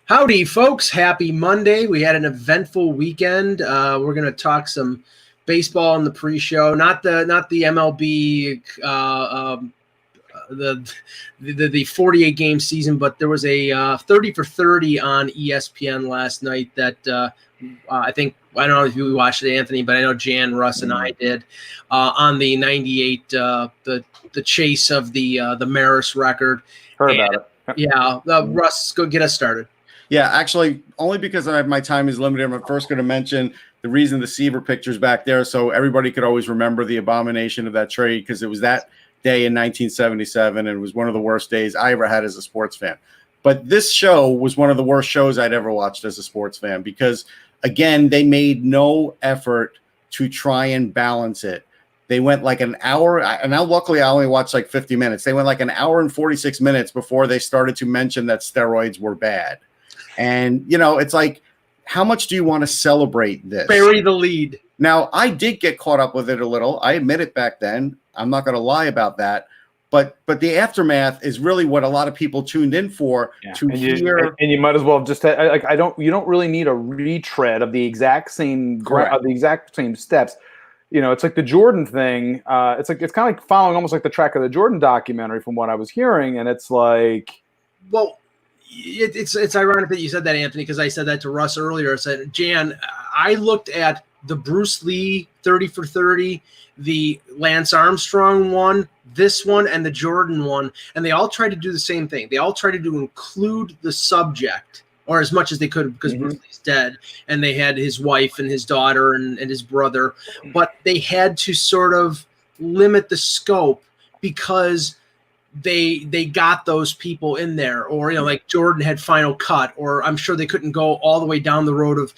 Howdy, folks. Happy Monday. We had an eventful weekend. We're going to talk some baseball in the pre-show, not the MLB, the 48 game season, but there was a 30 for 30 on ESPN last night that I don't know if you watched it, Anthony, but I know Jan, Russ, and I did on the 98, the chase of the Maris record. Heard about it. Yeah, Russ, go get us started. Yeah, actually, only because my time is limited. I'm first going to mention the reason the Seaver picture's back there, so everybody could always remember the abomination of that trade, because it was that day in 1977, and it was one of the worst days I ever had as a sports fan. But this show was one of the worst shows I'd ever watched as a sports fan, because, again, they made no effort to try and balance it. They went like an hour, and now luckily I only watched like 50 minutes. They went like an hour and 46 minutes before they started to mention that steroids were bad. And, it's like, how much do you want to celebrate this? Bury the lead. Now, I did get caught up with it a little. I admit it back then. I'm not going to lie about that. But the aftermath is really what a lot of people tuned in for hear. And you might as well just you don't really need a retread of the exact same steps. It's like the Jordan thing. It's kind of like following almost like the track of the Jordan documentary from what I was hearing, and it's like, well. It's ironic that you said that, Anthony, because I said that to Russ earlier. I said, Jan, I looked at the Bruce Lee 30 for 30, the Lance Armstrong one, this one, and the Jordan one, and they all tried to do the same thing. They all tried to include the subject, or as much as they could, because Bruce Lee's dead, and they had his wife and his daughter and his brother, but they had to sort of limit the scope because they got those people in there, or like Jordan had Final Cut, or I'm sure they couldn't go all the way down the road of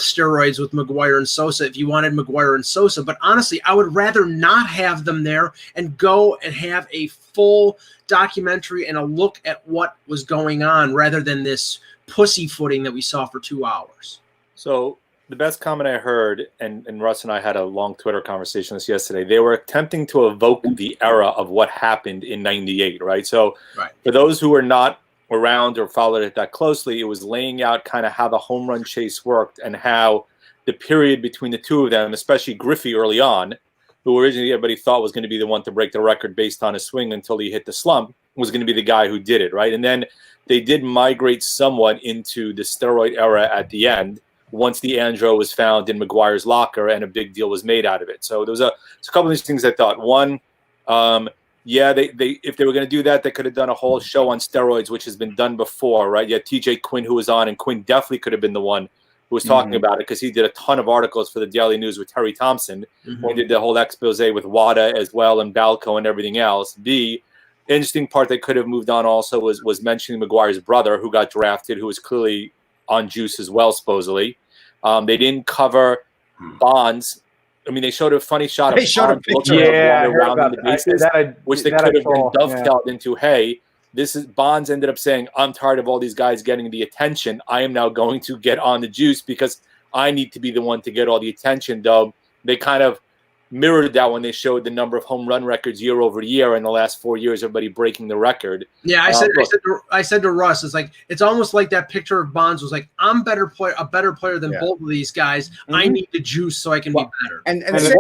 steroids with McGwire and Sosa if you wanted McGwire and Sosa. But honestly, I would rather not have them there and go and have a full documentary and a look at what was going on, rather than this pussyfooting that we saw for 2 hours. So the best comment I heard, and Russ and I had a long Twitter conversation this yesterday, they were attempting to evoke the era of what happened in 98, right? So for those who were not around or followed it that closely, it was laying out kind of how the home run chase worked and how the period between the two of them, especially Griffey early on, who originally everybody thought was going to be the one to break the record based on his swing until he hit the slump, was going to be the guy who did it, right? And then they did migrate somewhat into the steroid era at the end, once the Andro was found in McGwire's locker and a big deal was made out of it. So there was a couple of these things I thought. One, they if they were going to do that, they could have done a whole show on steroids, which has been done before, right? You had TJ Quinn who was on, and Quinn definitely could have been the one who was talking about it, because he did a ton of articles for the Daily News with Terry Thompson when he did the whole expose with WADA as well and Balco and everything else. The interesting part that could have moved on also was mentioning McGwire's brother, who got drafted, who was clearly on juice as well, supposedly. They didn't cover Bonds. I mean, they showed a funny shot of Bonds looking around the bases, which they could have been dovetailed into, hey, this is Bonds ended up saying, I'm tired of all these guys getting the attention. I am now going to get on the juice because I need to be the one to get all the attention, though. They kind of mirrored that when they showed the number of home run records year over year in the last 4 years, everybody breaking the record. Yeah, I said to Russ, it's almost like that picture of Bonds was like, I'm a better player than both of these guys. I need the juice so I can be better. And the thing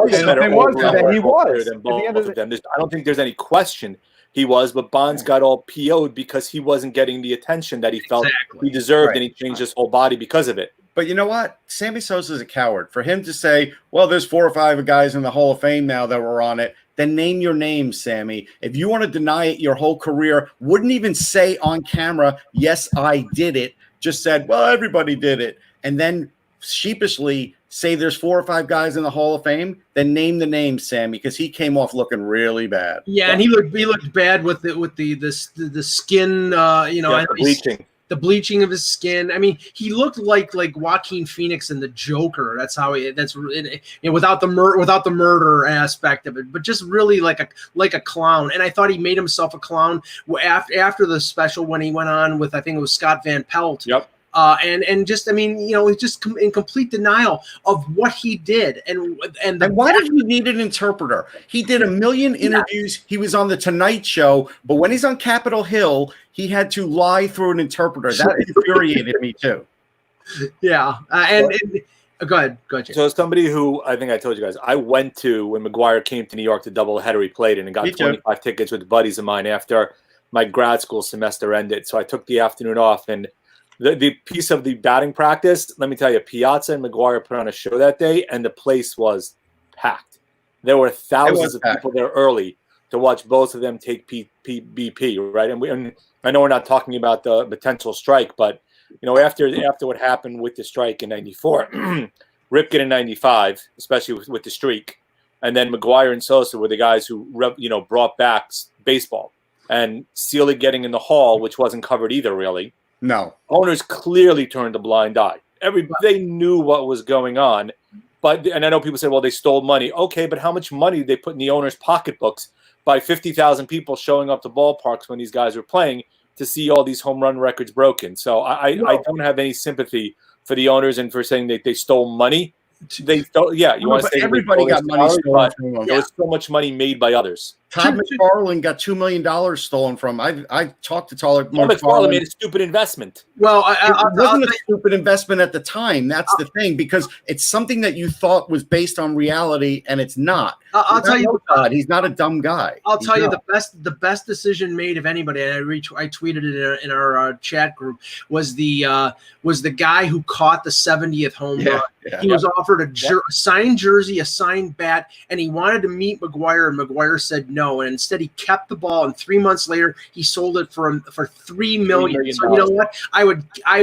was that he was than both of them. I don't think there's any question he was, but Bonds got all PO'd because he wasn't getting the attention that he felt he deserved, and he changed his whole body because of it. But you know what? Sammy Sosa is a coward. For him to say, well, there's 4 or 5 guys in the Hall of Fame now that were on it, then name your name, Sammy. If you want to deny it your whole career, wouldn't even say on camera, yes, I did it, just said, well, everybody did it, and then sheepishly say there's 4 or 5 guys in the Hall of Fame, then name the name, Sammy, because he came off looking really bad. Yeah, and he looked bad with the skin, the bleaching. The bleaching of his skin. I mean, he looked like Joaquin Phoenix in The Joker. That's how without the murder aspect of it, but just really like a clown. And I thought he made himself a clown after the special when he went on with, I think it was Scott Van Pelt. Yep. and just, I mean, you know, just in complete denial of what he did. And why did he need an interpreter? He did a million interviews. He was on the Tonight Show, but when he's on Capitol Hill, he had to lie through an interpreter. That infuriated me too. Yeah, go ahead, Jay. So, as somebody who, I think I told you guys, I went to when McGuire came to New York, the doubleheader he played in, and got 25 tickets with buddies of mine after my grad school semester ended. So I took the afternoon off, and the piece of the batting practice, let me tell you, Piazza and McGuire put on a show that day, and the place was packed. There were thousands of people there early to watch both of them take BP, right? And I know we're not talking about the potential strike, but you know, after what happened with the strike in '94, Ripken in '95, especially with the streak, and then McGuire and Sosa were the guys who brought back baseball, and Seelig getting in the hall, which wasn't covered either, really. No, owners clearly turned a blind eye. They knew what was going on, and I know people say, well, they stole money. Okay, but how much money did they put in the owners' pocketbooks by 50,000 people showing up to ballparks when these guys were playing to see all these home run records broken? So I don't have any sympathy for the owners and for saying that they stole money. They stole, you want to say everybody got money stolen from them. There was so much money made by others. Todd McFarlane got $2 million stolen from. I talked to Todd McFarlane made a stupid investment. Well, it wasn't a stupid investment at the time. That's the thing, because it's something that you thought was based on reality, and it's not. I'll tell you, Todd, he's not a dumb guy. I'll tell you the best decision made of anybody, and I tweeted it in our chat group, was the guy who caught the 70th home run. He was offered a signed jersey, a signed bat, and he wanted to meet McGuire, and McGuire said no. And instead, he kept the ball, and 3 months later, he sold it for $3 million. So you know what? I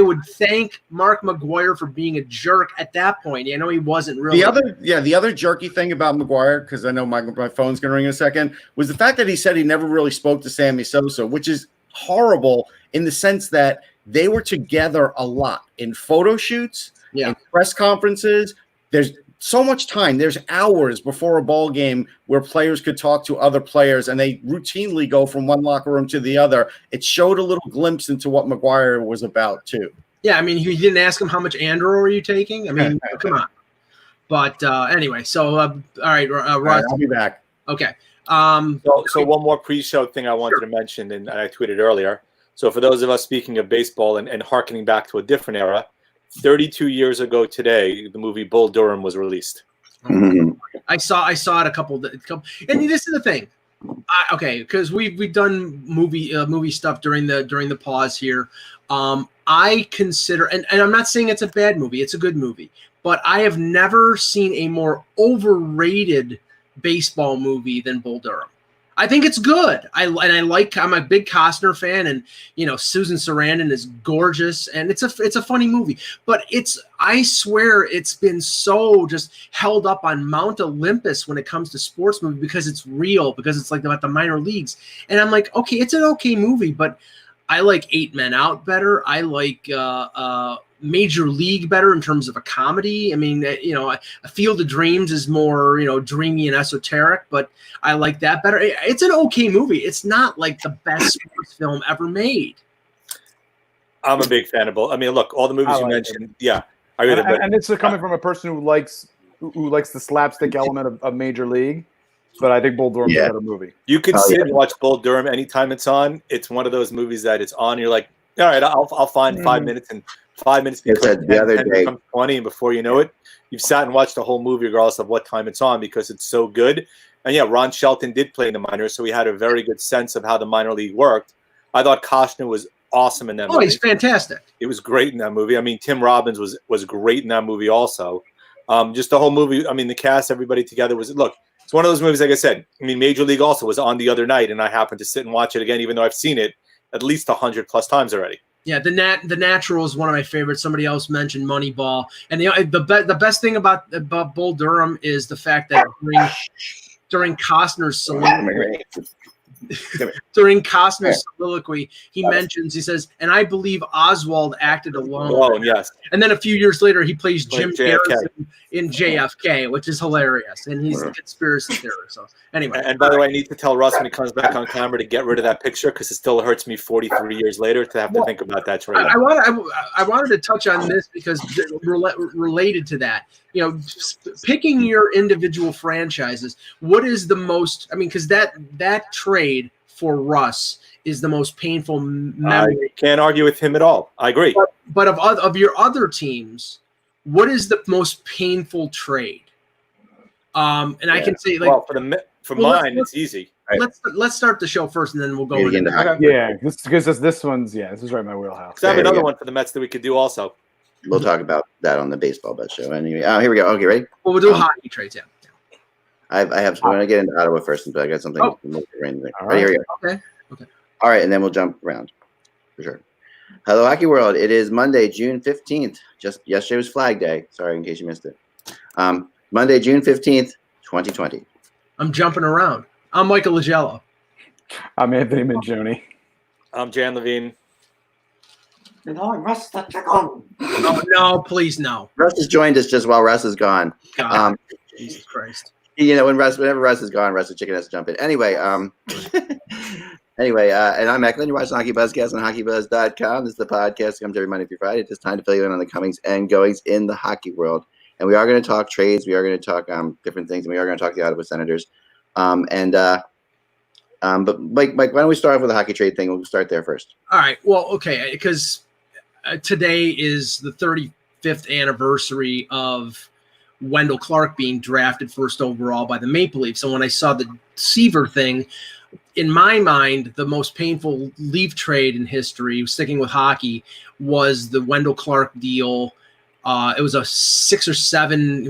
would thank Mark McGuire for being a jerk at that point. You know, he wasn't really the other jerky thing about McGuire, because I know my phone's going to ring in a second, was the fact that he said he never really spoke to Sammy Sosa, which is horrible in the sense that they were together a lot in photo shoots, in press conferences. There's so much time. There's hours before a ball game where players could talk to other players, and they routinely go from one locker room to the other. It showed a little glimpse into what McGuire was about too. Yeah, I mean, you didn't ask him how much Andro are you taking? I mean, come on. But anyway, so all right, Russ, I'll be back. Okay. So one more pre-show thing I wanted to mention, and I tweeted earlier. So for those of us speaking of baseball and hearkening back to a different era, 32 years ago today, the movie Bull Durham was released. Mm-hmm. I saw it a couple, and this is the thing. Because we've done movie stuff during the pause here. I consider, and I'm not saying it's a bad movie; it's a good movie. But I have never seen a more overrated baseball movie than Bull Durham. I think it's good. I'm a big Costner fan, and you know, Susan Sarandon is gorgeous, and it's a funny movie. But I swear it's been so just held up on Mount Olympus when it comes to sports movie, because it's real, because it's like about the minor leagues. And I'm like, okay, it's an okay movie, but I like 8 Men Out better. I like Major League better in terms of a comedy. I mean, you know, A Field of Dreams is more, you know, dreamy and esoteric, but I like that better. It's an okay movie. It's not like the best sports film ever made. I'm a big fan of both. I mean, look, all the movies you mentioned, I read it. And it's coming from a person who likes the slapstick element of Major League. But I think Bull Durham's a better movie. You could sit and watch Bull Durham anytime it's on. It's one of those movies that it's on. You're like, all right, I'll find 5 minutes, and 5 minutes becomes 10 becomes 20, and before you know it, you've sat and watched the whole movie regardless of what time it's on, because it's so good. And yeah, Ron Shelton did play in the minors, so he had a very good sense of how the minor league worked. I thought Costner was awesome in that movie. Oh, he's fantastic. It was great in that movie. I mean, Tim Robbins was great in that movie also. Just the whole movie, I mean, the cast, everybody together was, look, it's one of those movies, like I said, I mean, Major League also was on the other night, and I happened to sit and watch it again, even though I've seen it at least 100+ times already. Yeah, The Natural is one of my favorites. Somebody else mentioned Moneyball, and the best thing about Bull Durham is the fact that during Costner's saloon, during Costner's soliloquy, he says, and I believe Oswald acted alone. Oh, yes. And then a few years later, he plays Jim Like JFK. Garrison in JFK, which is hilarious. And he's a conspiracy theorist. So anyway. And by the way, I need to tell Russ when he comes back on camera to get rid of that picture because it still hurts me 43 years later to have to think about that trade. I wanted to touch on this because related to that, picking your individual franchises, what is the most, because that trade for Russ is the most painful memory. I can't argue with him at all. I agree. But of your other teams, what is the most painful trade? And I can say, for mine, it's easy. Let's start the show first, and then we'll go into because this one's this is right in my wheelhouse. I have another one for the Mets that we could do also. We'll talk about that on the baseball bet show. Anyway, here we go. Okay, ready? Well, we'll do hockey trades. Yeah. I have. I'm gonna get into Ottawa first, but I got something. All right, here we go. Okay. All right, and then we'll jump around for sure. Hello, Hockey World. It is Monday, June 15th. Just yesterday was Flag Day. Sorry, in case you missed it. Monday, June 15th, 2020. I'm jumping around. I'm Michael Lagello. I'm Anthony Mingioni. I'm Jan Levine. Russ, no, please, no. Russ has joined us just while Russ is gone. God, Jesus Christ. Whenever Russ is gone, Russ the Chicken has to jump in. Anyway, and I'm Eklund. You're watching HockeyBuzzcast on HockeyBuzz.com. This is the podcast that comes every Monday through Friday. It's time to fill you in on the comings and goings in the hockey world. And we are going to talk trades. We are going to talk different things, and we are going to talk the Ottawa Senators. But Mike, why don't we start off with the hockey trade thing? We'll start there first. All right. Well, okay, because today is the 35th anniversary of Wendell Clark being drafted first overall by the Maple Leafs. So when I saw the Seaver thing, in my mind, the most painful Leaf trade in history, sticking with hockey, was the Wendell Clark deal. It was a six or seven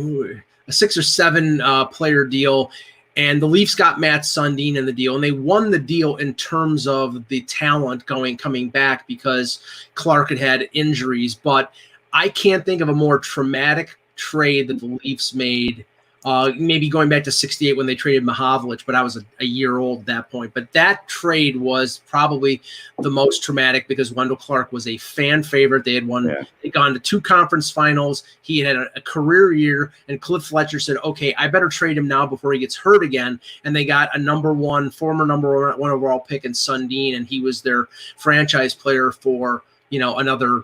player deal. And the Leafs got Matt Sundin in the deal, and they won the deal in terms of the talent coming back because Clark had injuries. But I can't think of a more traumatic trade that the Leafs made. Maybe going back to '68 when they traded Mahavlich, but I was a year old at that point. But that trade was probably the most traumatic because Wendell Clark was a fan favorite. They had they'd gone to 2 conference finals. He had a career year, and Cliff Fletcher said, "Okay, I better trade him now before he gets hurt again." And they got a former number one overall pick in Sundin, and he was their franchise player for another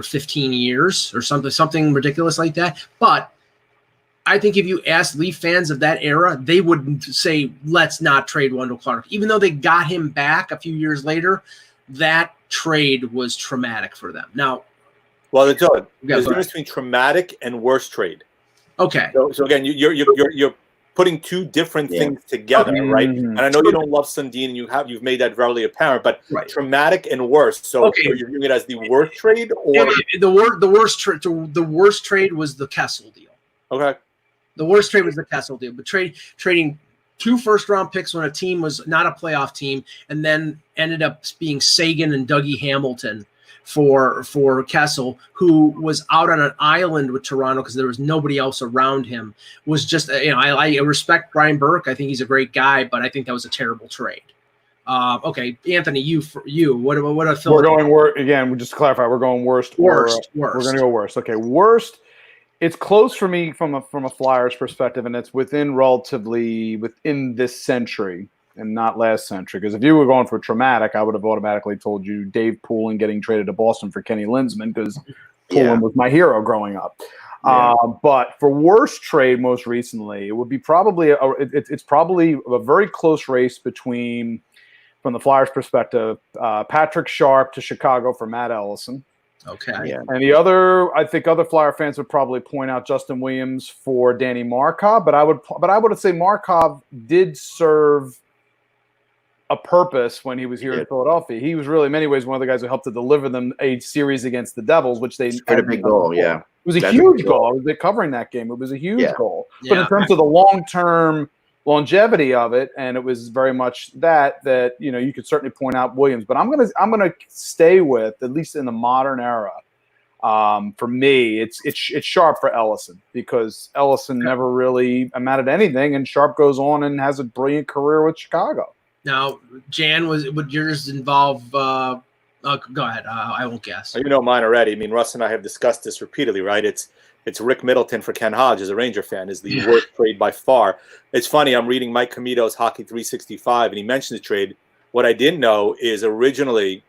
15 years or something ridiculous like that. But I think if you ask Leaf fans of that era, they would say, let's not trade Wendell Clark. Even though they got him back a few years later, that trade was traumatic for them. Now, there's a difference between traumatic and worst trade. Okay. So again, you're putting two different things together, right? And I know you don't love Sundin, and you've made that very apparent, but traumatic and worst. So you're viewing it as the worst trade, or the worst trade was the Kessel deal. Okay. The worst trade was the Kessel deal, but trading 2 first-round picks when a team was not a playoff team, and then ended up being Sagan and Dougie Hamilton for Kessel, who was out on an island with Toronto because there was nobody else around him. Was just I respect Brian Burke. I think he's a great guy, but I think that was a terrible trade. Okay, Anthony, what a Phil? We're going again. Just to clarify, we're going worst. Worst. We're going to go worst. Okay, worst. It's close for me from a Flyers perspective, and it's within this century and not last century. Because if you were going for traumatic, I would have automatically told you Dave Poulin getting traded to Boston for Kenny Linsman because Poulin was my hero growing up. Yeah. But for worst trade most recently, it would be probably it's probably a very close race between, from the Flyers perspective, Patrick Sharp to Chicago for Matt Ellison. Okay. Yeah. And I think other Flyer fans would probably point out Justin Williams for Danny Markov, but I would say Markov did serve a purpose when he was here in Philadelphia. He was really, in many ways, one of the guys who helped to deliver them a series against the Devils, which they had a big goal. Yeah, it was a huge goal. I was covering that game. It was a huge goal. But in terms of the long-term longevity of it, and it was very much that you could certainly point out Williams, but I'm gonna stay with, at least in the modern era, For me, it's Sharp for Ellison, because Ellison never really amounted to anything, and Sharp goes on and has a brilliant career with Chicago. Now, Jan, would yours involve? Go ahead. I won't guess. You know mine already. I mean, Russ and I have discussed this repeatedly, right? It's Rick Middleton for Ken Hodge as a Ranger fan is the worst trade by far. It's funny. I'm reading Mike Comito's Hockey 365, and he mentioned the trade. What I didn't know is originally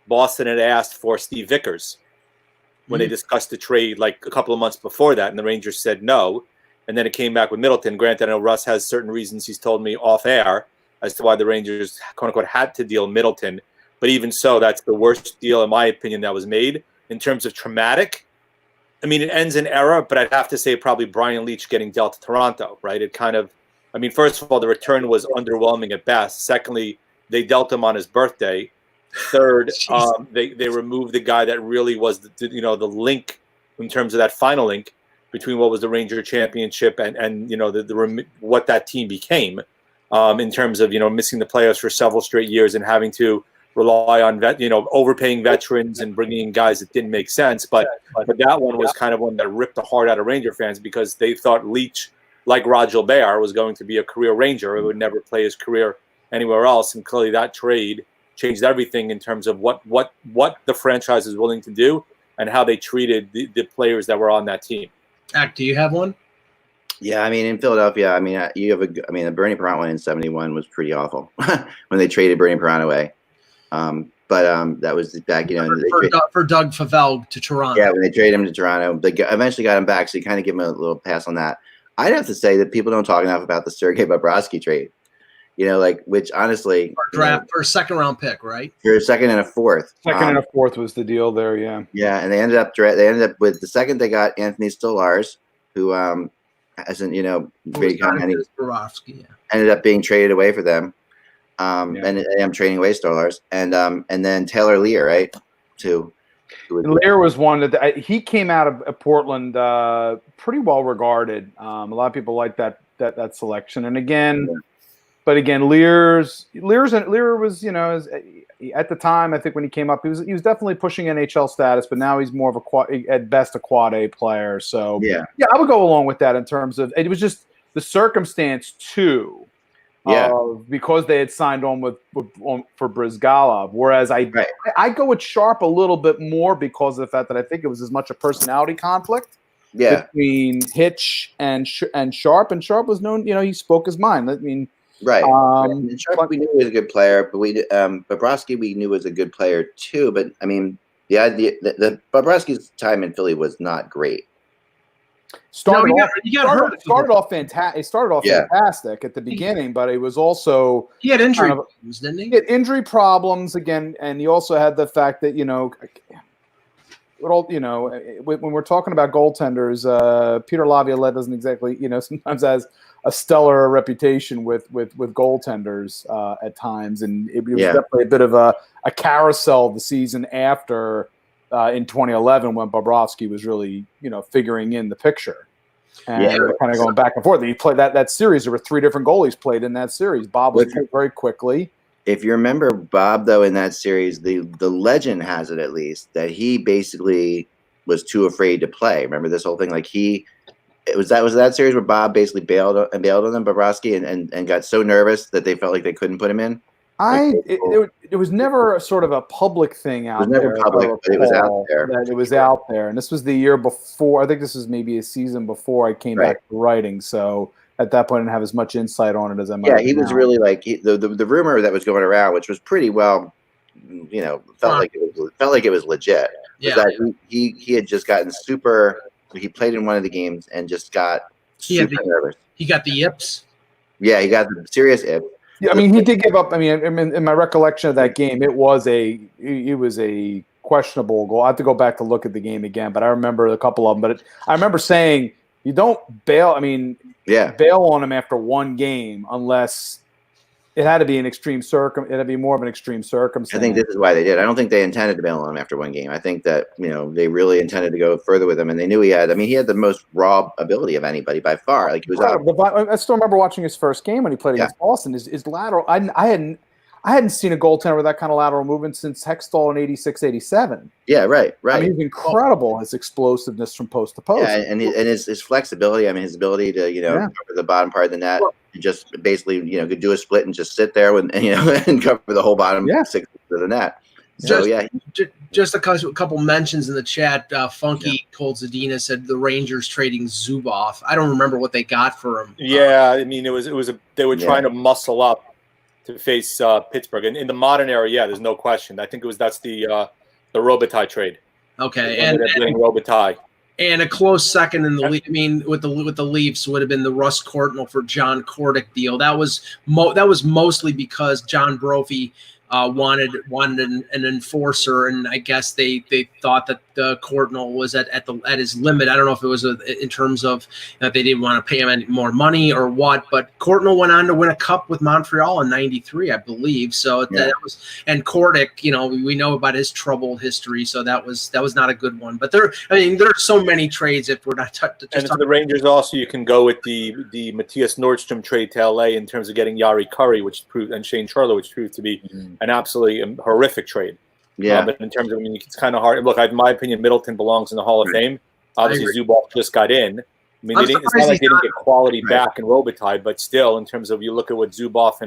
Boston had asked for Steve Vickers when they discussed the trade like a couple of months before that, and the Rangers said no. And then it came back with Middleton. Granted, I know Russ has certain reasons he's told me off air as to why the Rangers, quote unquote, had to deal Middleton. But even so, that's the worst deal, in my opinion, that was made. In terms of traumatic, I mean, it ends in error, but I'd have to say probably Brian Leetch getting dealt to Toronto, right? It kind of, I mean, first of all, the return was underwhelming at best. Secondly, they dealt him on his birthday. Third, they removed the guy that really was the link in terms of that final link between what was the Ranger championship and what that team became, in terms of missing the playoffs for several straight years and having to rely on overpaying veterans and bringing in guys that didn't make sense. But that one was kind of one that ripped the heart out of Ranger fans, because they thought Leetch, like Rod Gilbert, was going to be a career Ranger. It would never play his career anywhere else, and clearly that trade changed everything in terms of what the franchise is willing to do and how they treated the players that were on that team. Ack, do you have one? Yeah, I mean, in Philadelphia, I mean, the Bernie Parent one in '71 was pretty awful when they traded Bernie Parent away. But that was back, for Doug Favell to Toronto. Yeah, when they traded him to Toronto, they eventually got him back, so you kind of give him a little pass on that. I'd have to say that people don't talk enough about the Sergei Bobrovsky trade. Which honestly, for a second round pick, right? For a second and a fourth. Second and a fourth was the deal there, yeah. Yeah, and they ended up with the second. They got Anthony Stolarz, who hasn't ended up being traded away for them. And I'm trading away Stolarz, and then Taylor Lear, right? Lear was one that he came out of Portland pretty well regarded. A lot of people like that selection, and again. Yeah. But again, Lear was, at the time, I think when he came up, he was definitely pushing NHL status, but now he's more of at best a quad A player. So yeah, I would go along with that in terms of it was just the circumstance too, because they had signed on for Brizgalov. Whereas I go with Sharp a little bit more because of the fact that I think it was as much a personality conflict between Hitch and Sharp, and Sharp was known, he spoke his mind. I mean. Right. And Sharp, we knew he was a good player, but Bobrovsky we knew was a good player too. But I mean, the idea that Bobrovsky's time in Philly was not great. Started off fantastic at the beginning, but it was also he had injury problems, didn't he? He had injury problems again, and he also had the fact that when we're talking about goaltenders, Peter Laviolette doesn't exactly sometimes has a stellar reputation with goaltenders at times, and it was definitely a bit of a carousel the season after in 2011 when Bobrovsky was really figuring in the picture, and kind of going back and forth. He played that series. There were 3 different goalies played in that series. Bob was hit very quickly. If you remember Bob, though, in that series, the legend has it at least that he basically was too afraid to play. Remember this whole thing? Like was that series where Bob basically bailed on them, Bobrovsky, and got so nervous that they felt like they couldn't put him in. It was never sort of a public thing out there. It was never public, but it was out there. It was out there, and this was the year before. I think this was maybe a season before I came back to writing. So at that point, I didn't have as much insight on it as I might. Yeah, he was really like the rumor that was going around, which was pretty well, felt like it was legit. Yeah, that he had just gotten super. He played in one of the games and just got super nervous. He got the yips. Yeah, he got the serious yips. Yeah, I mean, he did give up. I mean, in my recollection of that game, it was a questionable goal. I have to go back to look at the game again, but I remember a couple of them. But I remember saying, you don't bail. I mean, bail on him after one game unless it had to be an extreme it had to be more of an extreme circumstance. I think this is why they did. I don't think they intended to bail on him after one game. I think that they really intended to go further with him, and they knew he had. I mean, he had the most raw ability of anybody by far. Like he was. I still remember watching his first game when he played against Boston. His lateral. I I hadn't seen a goaltender with that kind of lateral movement since Hextall in 86, 87. Yeah, right. I mean, he's incredible, his explosiveness from post to post. Yeah, and his flexibility. I mean, his ability to cover the bottom part of the net, just basically could do a split and just sit there and and cover the whole bottom 6 of the net. So just a couple mentions in the chat. Funky Cold Zadina said the Rangers trading Zubov. I don't remember what they got for him. Yeah, I mean they were trying to muscle up to face Pittsburgh. And in the modern era, there's no question. I think that's the Robitaille trade. Okay, and Robitaille. And a close second in the league. I mean, with the Leafs would have been the Russ Courtnall for John Kordic deal. That was mostly because John Brophy wanted an enforcer, and I guess they thought that Courtnall was at his limit. I don't know if it was in terms of that they didn't want to pay him any more money or what, but Courtnall went on to win a cup with Montreal in '93, I believe. So that was, and Kordic, we know about his troubled history, so that was not a good one. But there are so many trades if we're not and for the Rangers also, you can go with the Matthias Nordstrom trade to LA in terms of getting Yari Curry, and Shane Charlotte, which proved to be an absolutely horrific trade. Yeah, but in terms of, it's kind of hard. Look, in my opinion, Middleton belongs in the Hall of Fame. Obviously, Zubov just got in. I mean, it's not like they didn't get quality back in Robitaille, but still, in terms of you look at what Zubov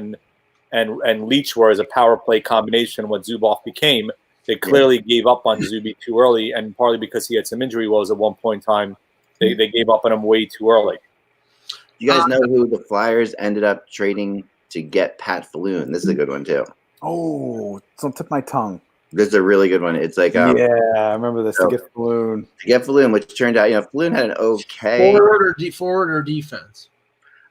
and Leach were as a power play combination, what Zubov became, they clearly gave up on Zuby too early, and partly because he had some injury woes at one point in time, they gave up on him way too early. You guys know who the Flyers ended up trading to get Pat Falloon? This is a good one too. Oh, don't tip my tongue. This is a really good one. It's like I remember this. To get Falloon, which turned out Falloon had an okay forward or defense.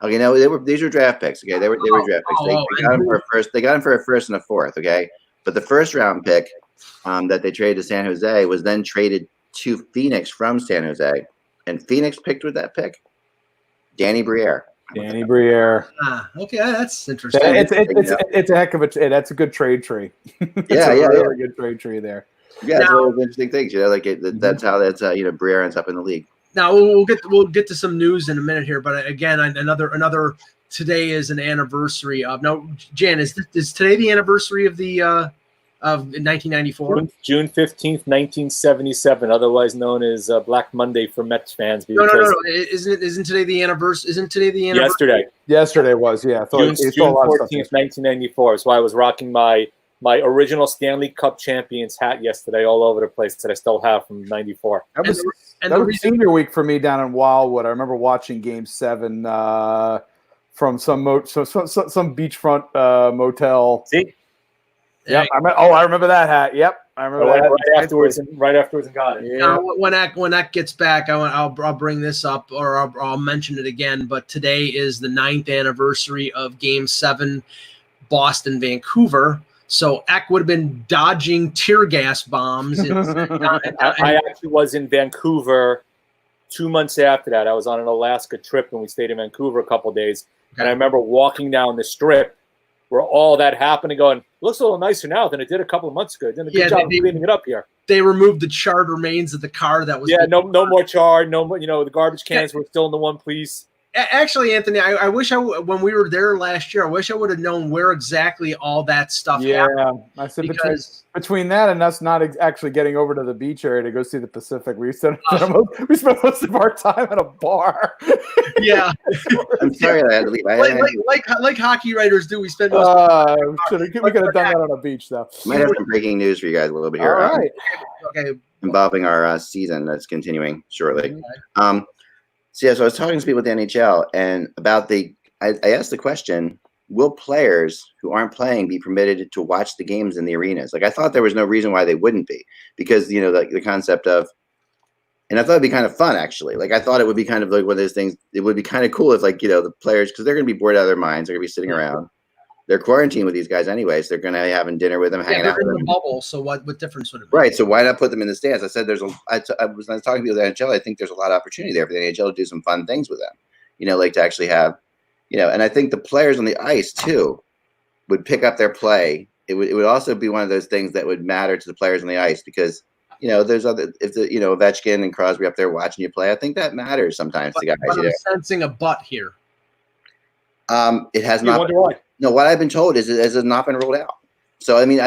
Okay, no, these were draft picks. Okay, they were draft picks. They got him for a first. They got him for a first and a fourth. Okay, but the first round pick that they traded to San Jose was then traded to Phoenix from San Jose, and Phoenix picked with that pick Danny Briere. Danny Briere. Okay, that's interesting. It's a heck of that's a good trade tree. Really good trade tree there. Yeah, it's one of those interesting things. That's how Briere ends up in the league. Now we'll get to some news in a minute here, but again, another today is an anniversary of. Now, Jan, is today the anniversary of the of 1994? June 15th, 1977, otherwise known as Black Monday for Mets fans. No. Isn't today the anniversary? Yesterday was, yeah. June 14th, 1994. So I was rocking my original Stanley Cup champions hat yesterday all over the place that I still have from '94. That was senior week for me down in Wildwood. I remember watching Game 7 from some beachfront motel. See? Yep. I remember that hat. Yep. I remember that. Right afterwards, and got it. Yeah. Now, when that gets back, I'll bring this up, or I'll mention it again. But today is the 9th anniversary of Game 7, Boston, Vancouver. So Eck would have been dodging tear gas bombs. I actually was in Vancouver 2 months after that. I was on an Alaska trip, and we stayed in Vancouver a couple of days. Okay. And I remember walking down the strip where all that happened and going, looks a little nicer now than it did a couple of months ago. It did a good job cleaning it up here. They removed the charred remains of the car that was. Yeah, no more char. No more. The garbage cans were still in the one piece. Actually, Anthony, I wish when we were there last year, I wish I would have known where exactly all that stuff happened. Yeah, I said between that and us not actually getting over to the beach area to go see the Pacific, we spent most of our time at a bar. Yeah, I'm sorry I had to leave. Like hockey writers do, we spend most. We could have done that on a beach, though. Might have some breaking news for you guys a little bit here. All right. Okay. Involving our season that's continuing shortly. Okay. So I was talking to people at the NHL and about I asked the question, will players who aren't playing be permitted to watch the games in the arenas? Like, I thought there was no reason why they wouldn't be, because, the concept of, and I thought it'd be kind of fun, actually. Like, I thought it would be kind of like one of those things. It would be kind of cool if, the players, because they're going to be bored out of their minds. They're going to be sitting around. They're quarantined with these guys anyway, so they're going to be having dinner with them, hanging out with them. In the bubble, so what difference would it make? Right, so why not put them in the stands? I said I was talking to people at the NHL. I think there's a lot of opportunity there for the NHL to do some fun things with them. Like to actually have, and I think the players on the ice too would pick up their play. It would also be one of those things that would matter to the players on the ice because, there's Ovechkin and Crosby up there watching you play. I think that matters sometimes to guys. But I'm sensing a butt here. It has not. Wonder why? No, what I've been told is it has not been ruled out. So I mean,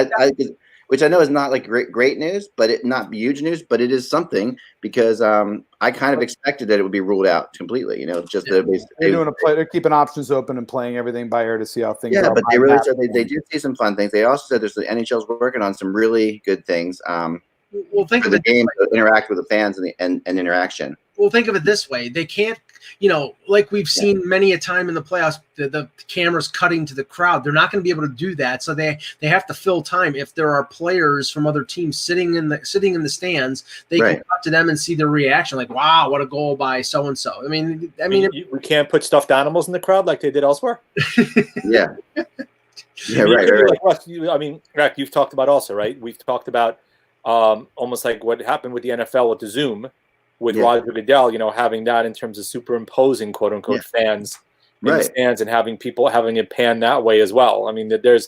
which I know is not like great news, but it not huge news, but it is something because I kind of expected that it would be ruled out completely. You know, just they're keeping options open and playing everything by ear to see how things are. Yeah, but they really said they did see some fun things. They also said the NHL's working on some really good things. Well, think of the it game to interact with the fans and interaction. Well, think of it this way: they can't, like we've seen many a time in the playoffs, the cameras cutting to the crowd. They're not going to be able to do that, so they have to fill time. If there are players from other teams sitting in the stands, they can cut to them and see their reaction, like, "Wow, what a goal by so and so." I mean, we can't put stuffed animals in the crowd like they did elsewhere. Yeah, yeah, right. Like Russ, Rack, you've talked about also, right? We've talked about almost like what happened with the NFL with the Zoom. With Roger Goodell, having that in terms of superimposing "quote unquote" fans in the stands and having people having it pan that way as well. I mean, there's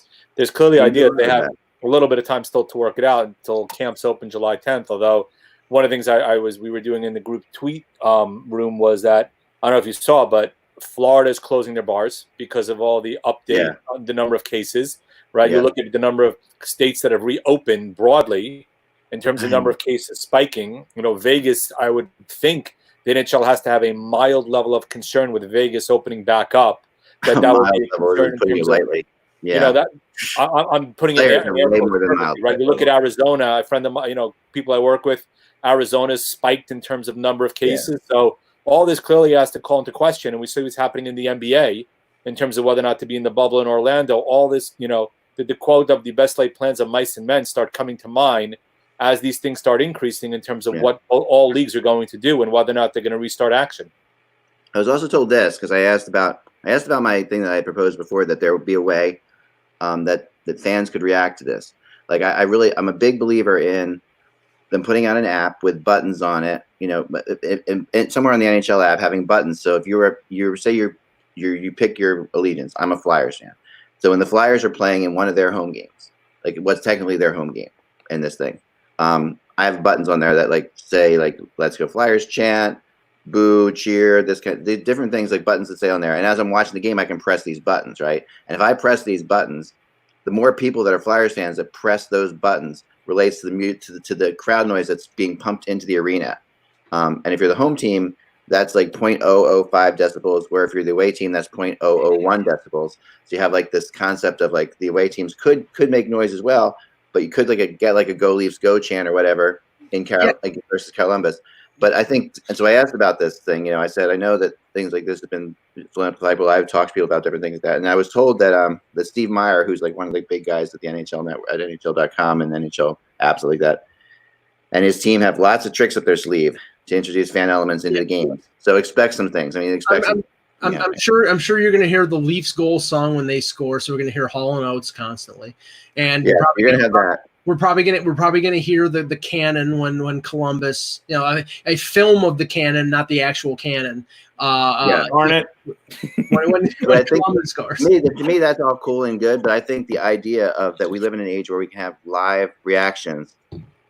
clearly idea that they have a little bit of time still to work it out until camps open July 10th. Although one of the things we were doing in the group tweet room was that I don't know if you saw, but Florida is closing their bars because of all the update on the number of cases. Right, you look at the number of states that have reopened broadly. In terms of number of cases spiking, Vegas, I would think the NHL has to have a mild level of concern with Vegas opening back up. That would be a concern in terms lightly. I'm putting it right. You look at Arizona, a friend of mine, people I work with, Arizona's spiked in terms of number of cases. So all this clearly has to call into question, and we see what's happening in the NBA in terms of whether or not to be in the bubble in Orlando. All this, the quote of the best laid plans of mice and men start coming to mind as these things start increasing in terms of what all leagues are going to do and whether or not they're going to restart action. I was also told this because I asked about my thing that I proposed before, that there would be a way that fans could react to this. Like I'm a big believer in them putting out an app with buttons on it, and somewhere on the NHL app having buttons. So if you pick your allegiance, I'm a Flyers fan. So when the Flyers are playing in one of their home games, like what's technically their home game in this thing, I have buttons on there that say "Let's go Flyers" chant, boo, cheer, this kind of different things, like buttons that say on there. And as I'm watching the game, I can press these buttons, right? And if I press these buttons, the more people that are Flyers fans that press those buttons relates to the crowd noise that's being pumped into the arena. And if you're the home team, that's like 0.005 decibels, where if you're the away team, that's 0.001 decibels. So you have this concept of the away teams could make noise as well, but you could get a "Go Leafs Go" chant or whatever in versus Columbus. But I think, and so I asked about this thing. I said I know that things like this have been flown up. I've talked to people about different things like that, and I was told that that Steve Meyer, who's one of the big guys at the NHL network at NHL.com and NHL apps like that, and his team have lots of tricks up their sleeve to introduce fan elements into the game. So expect some things. I mean, I'm sure you're going to hear the Leafs goal song when they score. So we're going to hear Hall & Oates constantly, and you're going to have that. We're probably going to hear the cannon when Columbus, a film of the cannon, not the actual cannon. Darn it. When Columbus scores. To me, that's all cool and good, but I think the idea of that we live in an age where we can have live reactions.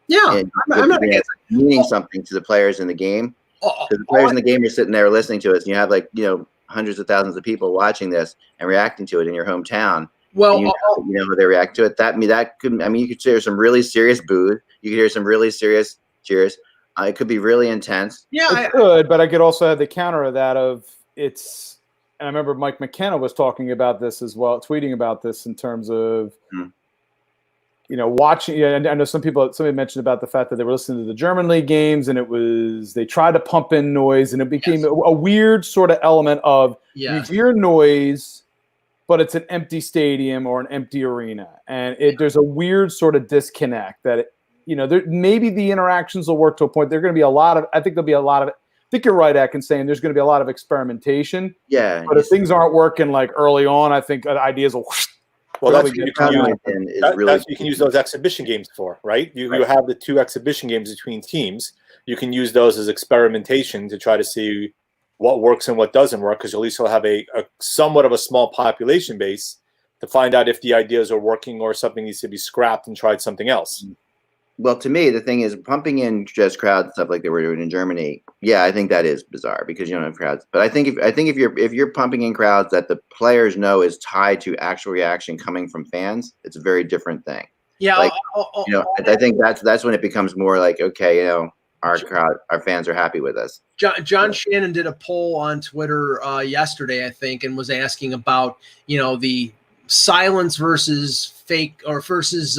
Yeah, I'm not against it. Meaning something to the players in the game. Because the players in the game are sitting there listening to us, and you have hundreds of thousands of people watching this and reacting to it in your hometown. Well, you know how they react to it. You could hear some really serious boos. You could hear some really serious cheers. It could be really intense. Yeah, it could, but I could also have the counter of that of it's. And I remember Mike McKenna was talking about this as well, tweeting about this in terms of. Watching. Yeah, I know somebody mentioned about the fact that they were listening to the German league games, and they tried to pump in noise, and it became a weird sort of element of you hear noise, but it's an empty stadium or an empty arena, and there's a weird sort of disconnect that maybe the interactions will work to a point. There's going to be a lot of. I think there'll be a lot of. I think you're right, Ack, in saying there's going to be a lot of experimentation. Yeah, but if things aren't working early on, I think ideas will. Well, you can use those exhibition games for, right? You have the 2 exhibition games between teams. You can use those as experimentation to try to see what works and what doesn't work, because you'll at least have a somewhat of a small population base to find out if the ideas are working or something needs to be scrapped and tried something else. Well, to me, the thing is pumping in just crowds and stuff like they were doing in Germany. Yeah, I think that is bizarre because you don't have crowds. But I think if you're pumping in crowds that the players know is tied to actual reaction coming from fans, it's a very different thing. Yeah, like I think that's when it becomes more like, okay, our crowd, our fans are happy with us. John Shannon did a poll on Twitter yesterday, I think, and was asking about the silence versus fake or versus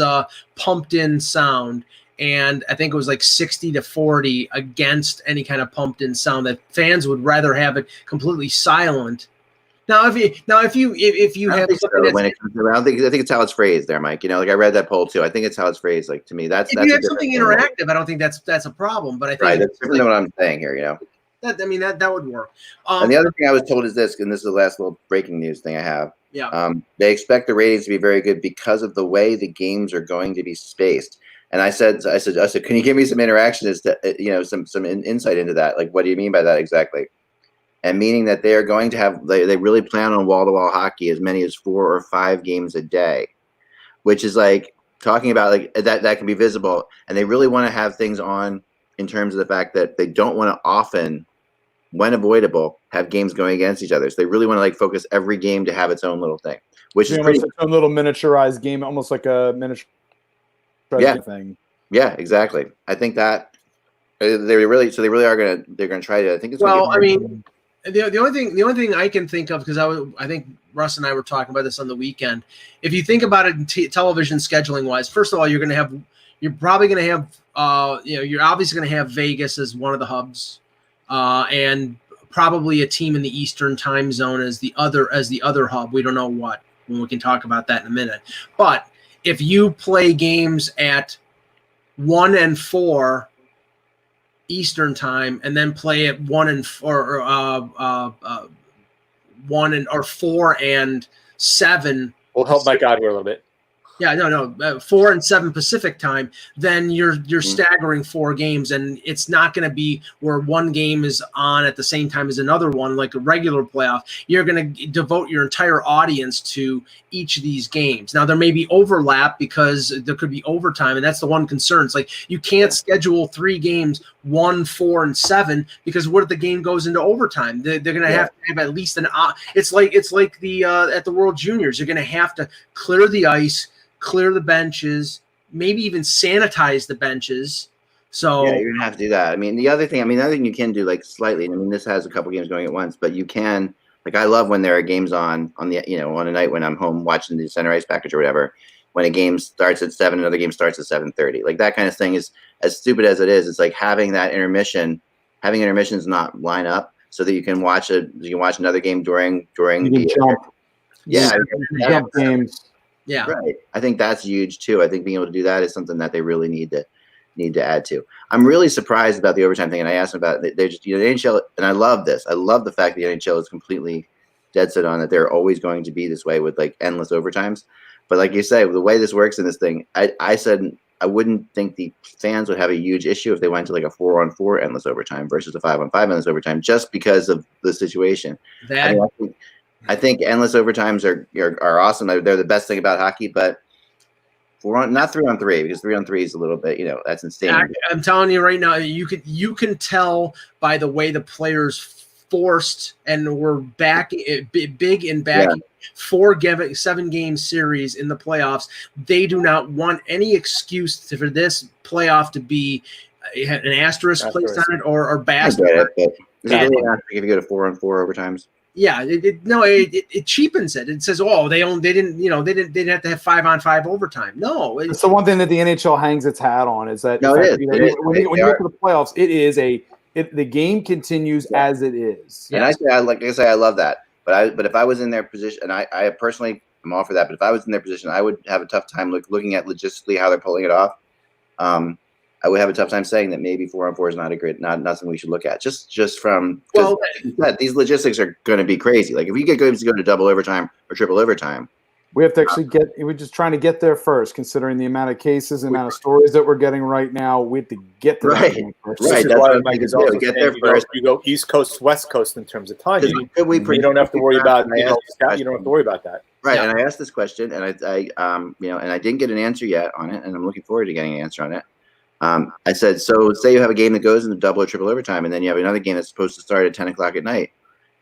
pumped in sound, and I think it was like 60-40 against any kind of pumped in sound, that fans would rather have it completely silent. Now, if you have something when it comes around, I think it's how it's phrased there, Mike. Like I read that poll too. I think it's how it's phrased. Like to me, that's if you have something interactive, I don't think that's a problem. But I think that's different than what I'm saying here. That would work. And the other thing I was told is this, and this is the last little breaking news thing I have. Yeah. They expect the ratings to be very good because of the way the games are going to be spaced. And I said, can you give me some interaction as to some insight into that? Like, what do you mean by that exactly? And meaning that they are going to have, they really plan on wall-to-wall hockey as many as 4 or 5 games a day, which is like talking about like that can be visible. And they really want to have things on in terms of the fact that they don't want to often, when avoidable, have games going against each other. So they really want to like focus every game to have its own little thing, which is pretty, its own little miniaturized game, almost like a miniaturized thing. Yeah, exactly. I think that they're really are gonna try to. I think it's the only thing I can think of, because I think Russ and I were talking about this on the weekend. If you think about it television scheduling wise, first of all, you're probably going to have you're obviously going to have Vegas as one of the hubs, and probably a team in the Eastern time zone as the other hub. We don't know what, and we can talk about that in a minute. But if you play games at 1 and 4 Eastern time, and then play at 1 and 4 4 and 7. We'll help Mike out here a little bit. Yeah, 4 and 7 Pacific time, then you're staggering 4 games, and it's not going to be where one game is on at the same time as another one like a regular playoff. You're going to devote your entire audience to each of these games. Now, there may be overlap because there could be overtime, and that's the one concern. It's like you can't schedule 3 games, 1, 4, and 7, because what if the game goes into overtime? They're going to have to have at least an. It's like the at the World Juniors. You're going to have to clear the ice, clear the benches, maybe even sanitize the benches. So yeah, you're gonna have to do that. I mean, the other thing you can do like slightly. I mean, this has a couple games going at once, but you can, like, I love when there are games on the on a night when I'm home watching the center ice package or whatever. When a game starts at 7, another game starts at 7:30. Like that kind of thing is, as stupid as it is, it's like having that intermission, having intermissions not line up so that you can watch another game during the jump games. Yeah, right. I think that's huge too. I think being able to do that is something that they really need to add to. I'm really surprised about the overtime thing, and I asked them about it. They just the NHL, and I love this. I love the fact that the NHL is completely dead set on that they're always going to be this way with like endless overtimes. But like you say, the way this works in this thing, I said I wouldn't think the fans would have a huge issue if they went to like a 4-on-4 endless overtime versus a 5-on-5 endless overtime, just because of the situation. I think endless overtimes are awesome. They're the best thing about hockey, but not 3-on-3, because 3-on-3 is a little bit, that's insane. I'm telling you right now, you can tell by the way the players forced and were back big in backing 7-game series in the playoffs. They do not want any excuse for this playoff to be an asterisk placed on it or bad. If you go to 4-on-4 overtimes. Yeah, it cheapens it. It says, oh, they didn't have to have 5-on-5 overtime. No, it's the one thing that the NHL hangs its hat on is that when you look at the playoffs, the game continues as it is. And I love that. But if I was in their position, and I personally am all for that, but if I was in their position, I would have a tough time looking at logistically how they're pulling it off. I would have a tough time saying that maybe 4-on-4 is not something we should look at. Just from these logistics are going to be crazy. Like if we get games to go to double overtime or triple overtime, we have to actually we're just trying to get there first, considering the amount of cases, the amount of stories that we're getting right now. We have to get there first. Right. That's why Mike is also get there first. You go East Coast, West Coast in terms of time. You don't have to worry about you don't have to worry about that. Right. Yeah. And I asked this question, and I didn't get an answer yet on it, and I'm looking forward to getting an answer on it. I said, so say you have a game that goes into double or triple overtime, and then you have another game that's supposed to start at 10 o'clock at night.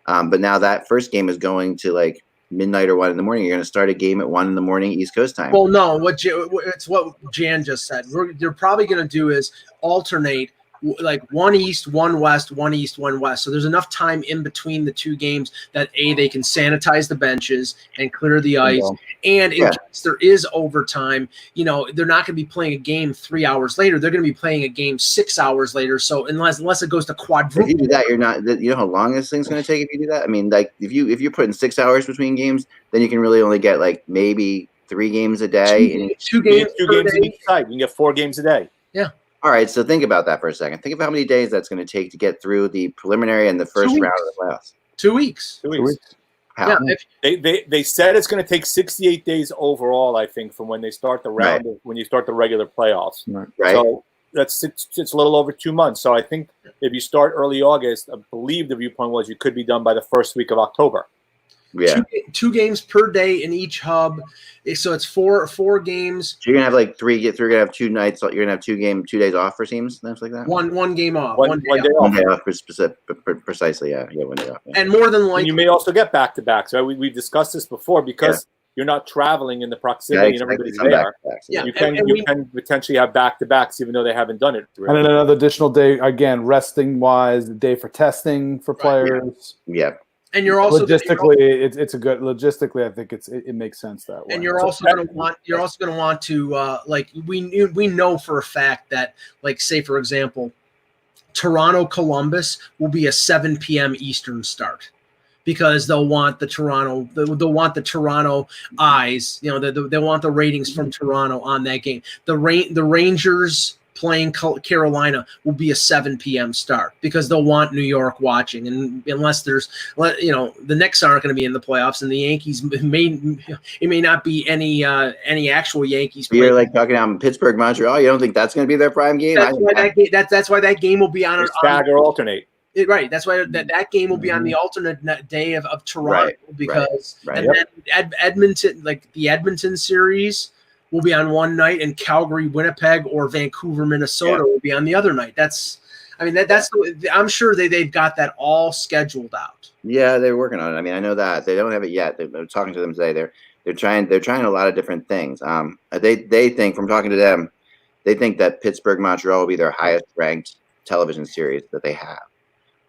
But now that first game is going to like midnight or 1 in the morning. You're going to start a game at 1 in the morning East Coast time. Well, no, it's what Jan just said. They're probably going to do is alternate, like 1 East, 1 West, 1 East, 1 West. So there's enough time in between the two games that they can sanitize the benches and clear the ice. And in case there is overtime, they're not going to be playing a game 3 hours later. They're going to be playing a game 6 hours later. So unless it goes to quadruple, if you do that, you're not. You know how long this thing's going to take if you do that. I mean, like if you're putting 6 hours between games, then you can really only get like maybe 3 games a day. Two games in each side. You can get 4 games a day. Yeah. All right, so think about that for a second. Think of how many days that's going to take to get through the preliminary and the first round of the playoffs. 2 weeks. 2 weeks. How? Yeah, they said it's going to take 68 days overall, I think, from when they start the round when you start the regular playoffs. Right. So it's a little over 2 months. So I think if you start early August, I believe the viewpoint was you could be done by the first week of October. Yeah. Two games per day in each hub. So it's four games. So you're gonna have like you're gonna have 2 nights. You're gonna have 2 days off for teams, things like that. One game off. One day off. 1 day off precisely. Yeah, 1 day off. Yeah. And more than likely, and you may also get back-to-backs. Right? We discussed this before because you're not traveling in the proximity and everybody's there. Yeah, you can potentially have back-to-backs even though they haven't done it. And then another additional day, again, resting-wise, a day for testing for players. Yeah. And you're also logistically, it's a good logistically. I think it makes sense that way. And you're also going to want to like we know for a fact that, like, say for example, Toronto Columbus will be a 7 p.m. Eastern start because they'll want the Toronto eyes. They want the ratings from Toronto on that game. The Rangers playing Carolina will be a 7 p.m. start because they'll want New York watching, and unless there's, the Knicks aren't going to be in the playoffs, and the Yankees may not be any actual Yankees. You're like talking about Pittsburgh, Montreal. You don't think that's going to be their prime game? That's why that game will be on stagger alternate. Right. That's why that game will be on the alternate day of Toronto because and then Edmonton, like the Edmonton series, will be on one night, and Calgary, Winnipeg, or Vancouver, Minnesota will be on the other night. I'm sure they've got that all scheduled out. Yeah, they're working on it. I mean, I know that they don't have it yet. They're talking to them today. They're trying a lot of different things. They think, from talking to them, they think that Pittsburgh, Montreal will be their highest ranked television series that they have.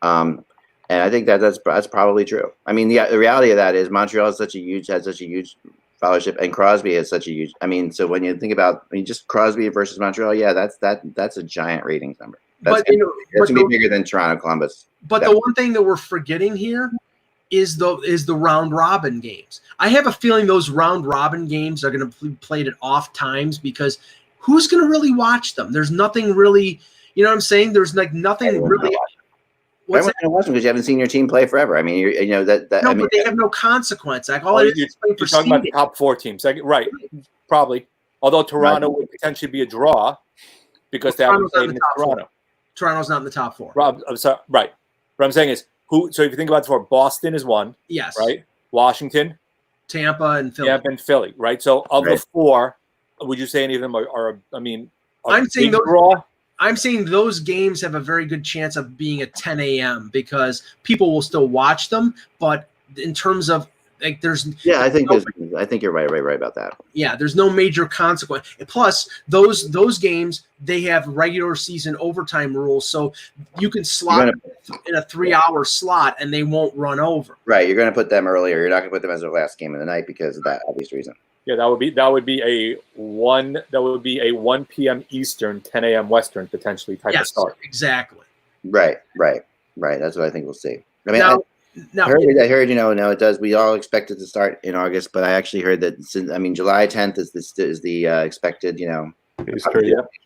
And I think that's probably true. I mean, the reality of that is Montreal has such a huge fellowship, and Crosby is such a huge. I mean, so when you think about just Crosby versus Montreal, that's a giant ratings number. That's gonna be bigger than Toronto Columbus. But the one thing that we're forgetting here is the round robin games. I have a feeling those round robin games are going to be played at off times because who's going to really watch them? There's nothing really. You know what I'm saying? There's like nothing really. What's that? Because you haven't seen your team play forever. I mean, but they have no consequence. Like all it is you're talking about the top 4 teams, right? Probably. Although Toronto would potentially be a draw because they haven't played in Toronto. Toronto's not in the top 4. Rob, I'm sorry. Right. What I'm saying is who. So if you think about it, for Boston is 1. Yes. Right. Washington, Tampa, and Philly. Right. So of the 4, would you say any of them are I'm saying those draw? I'm saying those games have a very good chance of being at 10 a.m. because people will still watch them. But in terms of like, I think you're right about that. Yeah, there's no major consequence. Plus, those games, they have regular season overtime rules, so you can slot in a 3-hour slot and they won't run over. Right, you're going to put them earlier. You're not going to put them as their last game of the night because of that obvious reason. Yeah, that would be a 1 p.m. Eastern, 10 a.m. Western potentially type of start. Exactly. Right. That's what I think we'll see. I mean, I heard it does. We all expect it to start in August, but I actually heard that July 10th is the expected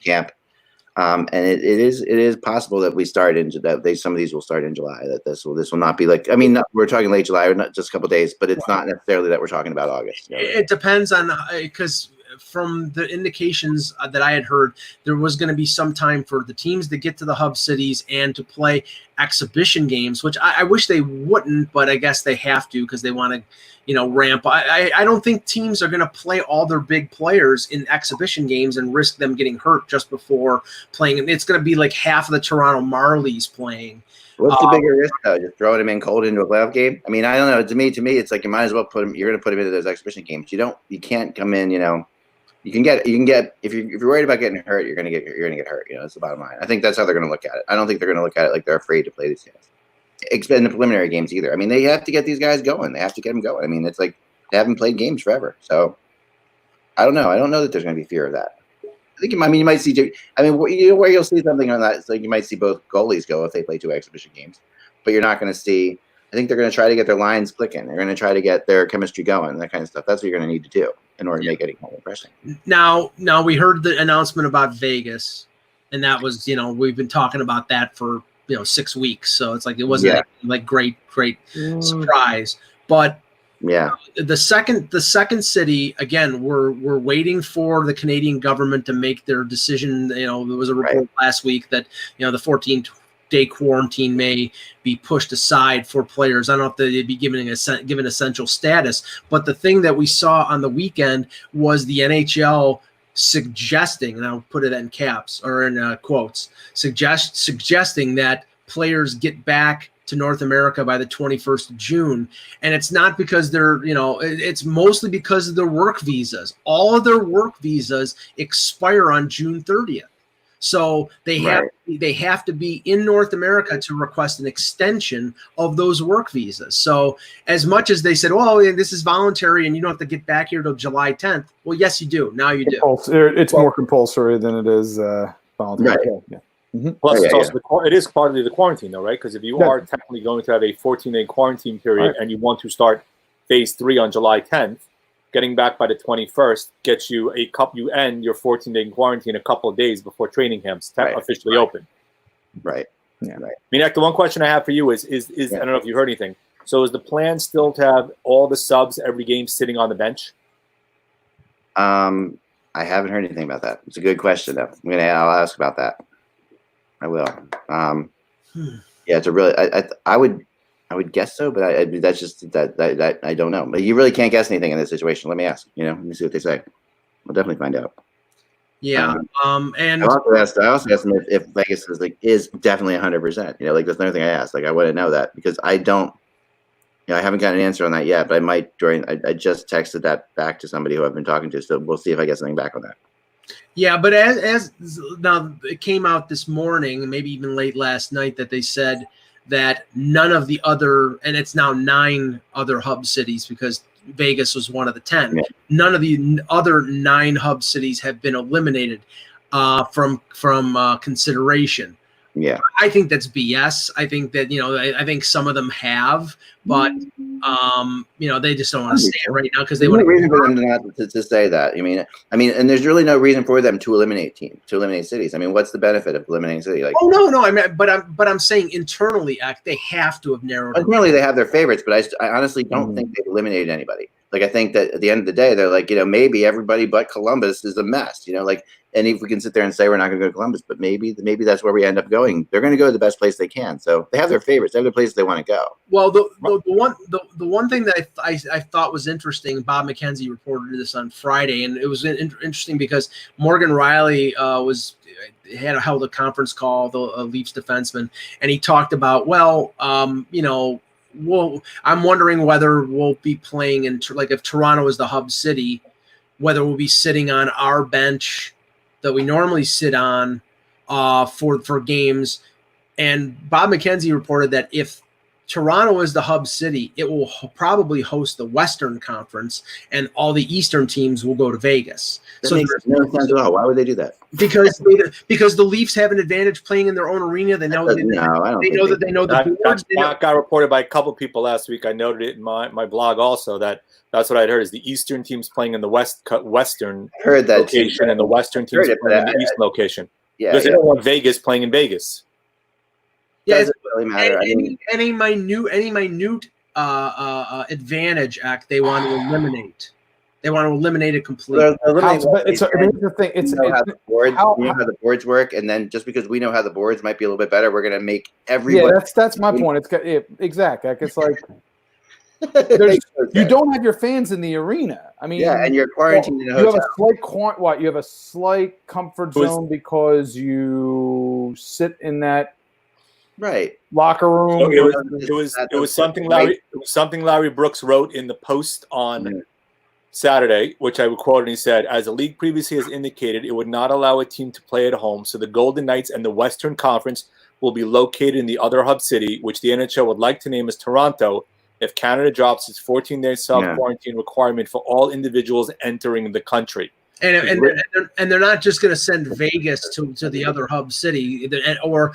camp. And it is possible that we start some of these will start in July. That this will not be like, I mean, we're talking late July or not just a couple of days, but it's not necessarily that we're talking about August. It depends on because from the indications that I had heard, there was going to be some time for the teams to get to the hub cities and to play exhibition games, which I wish they wouldn't, but I guess they have to because they want to, ramp. I don't think teams are going to play all their big players in exhibition games and risk them getting hurt just before playing. It's going to be like half of the Toronto Marlies playing. What's the bigger risk, though? Just throwing him in cold into a playoff game? I mean, I don't know. To me, it's like you might as well put him. You're going to put him into those exhibition games. You can't come in. You can get. If you're worried about getting hurt, you're going to get hurt. That's the bottom line. I think that's how they're going to look at it. I don't think they're going to look at it like they're afraid to play these guys. In the preliminary games either. I mean, they have to get these guys going. They have to get them going. I mean, it's like they haven't played games forever. So I don't know. I don't know that there's going to be fear of that. I think you might see. I mean, where you'll see something on that. It's like you might see both goalies go if they play 2 exhibition games, but you're not going to see. I think they're going to try to get their lines clicking. They're going to try to get their chemistry going, that kind of stuff. That's what you're going to need to do in order to make it more impressive. Now we heard the announcement about Vegas, and that was we've been talking about that for 6 weeks. So it's like it wasn't like great surprise, but. Yeah. The second city, again, we're waiting for the Canadian government to make their decision. There was a report last week that the 14-day quarantine may be pushed aside for players. I don't know if they'd be given essential status, but the thing that we saw on the weekend was the NHL suggesting, and I'll put it in caps or in quotes, suggesting that players get back to North America by the 21st of June. And it's not because they're, it's mostly because of their work visas. All of their work visas expire on June 30th. So they have to be in North America to request an extension of those work visas. So as much as they said, well, this is voluntary and you don't have to get back here till July 10th. Well, yes, you do. Now you do. It's more compulsory than it is voluntary. Right. Yeah. Mm-hmm. Plus, it is partly the quarantine, though, right? Because if you are technically going to have a 14-day quarantine period and you want to start phase 3 on July 10th, getting back by the 21st gets you you end your 14-day quarantine a couple of days before training camps officially open. Right. Yeah. Right. Minak, the one question I have for you is I don't know if you heard anything. So is the plan still to have all the subs every game sitting on the bench? I haven't heard anything about that. It's a good question, though. I'll ask about that. I will. It's a really. I would guess so, but that's just that I don't know. But you really can't guess anything in this situation. Let me ask. Let me see what they say. We'll definitely find out. Yeah. And I also asked them if Vegas is definitely 100%. That's another thing I asked. I want to know that because I don't. I haven't gotten an answer on that yet, but I might I just texted that back to somebody who I've been talking to, so we'll see if I get something back on that. Yeah, but as now it came out this morning, maybe even late last night, that they said that none of the other, and it's now 9 other hub cities because Vegas was one of the 10. Yeah. None of the other 9 hub cities have been eliminated from consideration. Yeah, I think that's BS. I think that I think some of them have, but they just don't want to say it right now because they want. No reason for them to say that. I mean, and there's really no reason for them to eliminate cities. I mean, what's the benefit of eliminating cities? No. I mean, but I'm saying internally, they have to have narrowed. Internally, they have their favorites, but I honestly don't think they've eliminated anybody. I think that at the end of the day, they're like, maybe everybody but Columbus is a mess. And if we can sit there and say we're not going to go to Columbus, but maybe that's where we end up going. They're going to go to the best place they can. So they have their favorites. They have the places they want to go. Well, the one thing that I thought was interesting, Bob McKenzie reported this on Friday, and it was interesting because Morgan Riley held a conference call, the Leafs defenseman, and he talked about, I'm wondering whether we'll be playing if Toronto is the hub city, whether we'll be sitting on our bench that we normally sit on for games. And Bob McKenzie reported that if Toronto is the hub city, it will probably host the Western Conference, and all the Eastern teams will go to Vegas. That makes no sense at all. Why would they do that? Because the Leafs have an advantage playing in their own arena. They know the boards. That got reported by a couple of people last week. I noted it in my blog also that's what I'd heard is the Eastern teams playing in the Western location and the Western teams playing in the Eastern location. Yeah, because they don't want Vegas playing in Vegas. Yeah, it doesn't really matter. Any minute advantage they want to eliminate. They want to eliminate it completely. Here's the thing. You know how the boards work, and then just because we know how the boards might be a little bit better, we're going to make everybody. Yeah, that's my point. Exactly. Like, it's like you don't have your fans in the arena. I mean, and you're quarantined in a hotel. You have a slight comfort zone because you sit in that locker room. So it was something Larry Brooks wrote in the Post on Saturday, which I would quote, and he said, "As the league previously has indicated, it would not allow a team to play at home, so the Golden Knights and the Western Conference will be located in the other hub city, which the NHL would like to name as Toronto, if Canada drops its 14-day self-quarantine requirement for all individuals entering the country." And they're not just going to send Vegas to the other hub city, or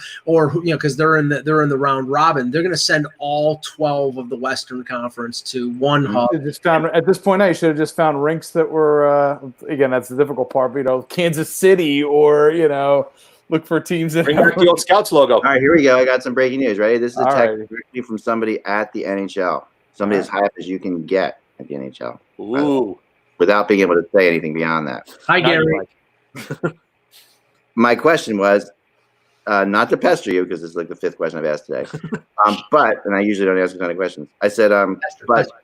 because they're in the round robin. They're going to send all 12 of the Western Conference to one hub. At this point, I should have just found rinks that were again. That's the difficult part. But, Kansas City, or look for teams that bring back the old Scouts logo. All right, here we go. I got some breaking news. Ready? This is a text directly from somebody at the NHL. Somebody as high up as you can get at the NHL. Ooh. Without being able to say anything beyond that. Hi, Gary. My question was, not to pester you, because this is like the 5th question I've asked today, and I usually don't ask a ton of questions. I said,